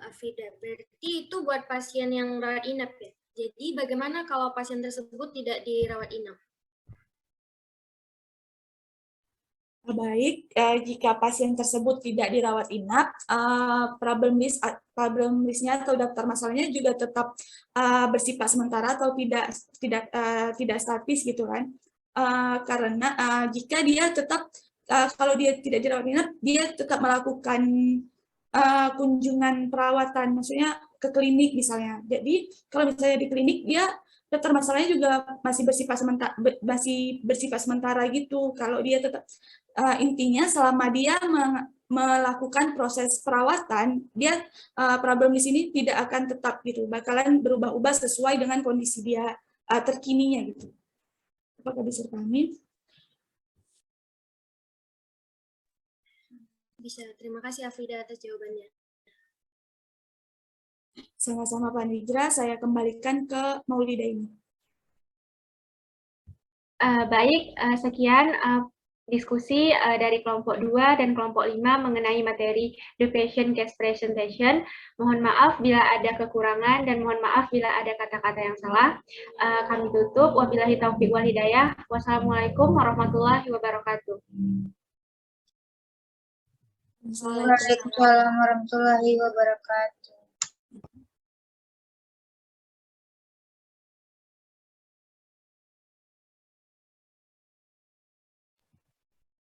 Afrida. Berarti itu buat pasien yang rawat inap ya? Jadi bagaimana kalau pasien tersebut tidak dirawat inap? Baik, jika pasien tersebut tidak dirawat inap, problem list-nya atau daftar masalahnya juga tetap bersifat sementara atau tidak statis gitu kan? Karena jika dia tetap kalau dia tidak dirawat inap, dia tetap melakukan kunjungan perawatan, maksudnya ke klinik misalnya. Jadi kalau misalnya di klinik dia daftar masalahnya juga masih bersifat sementara gitu. Kalau dia tetap intinya selama dia melakukan proses perawatan, dia problem di sini tidak akan tetap gitu, bakalan berubah-ubah sesuai dengan kondisi dia terkininya gitu. Apakah bisa dipahami? Bisa, terima kasih Afrida atas jawabannya. Sama-sama Pak Nidra, saya kembalikan ke Maulida ini. Baik, sekian diskusi dari kelompok 2 dan kelompok 5 mengenai materi The Patient Case Presentation. Mohon maaf bila ada kekurangan dan mohon maaf bila ada kata-kata yang salah. Kami tutup. Wabillahi taufiq wal hidayah. Wassalamualaikum warahmatullahi wabarakatuh. Waalaikumsalam warahmatullahi wabarakatuh.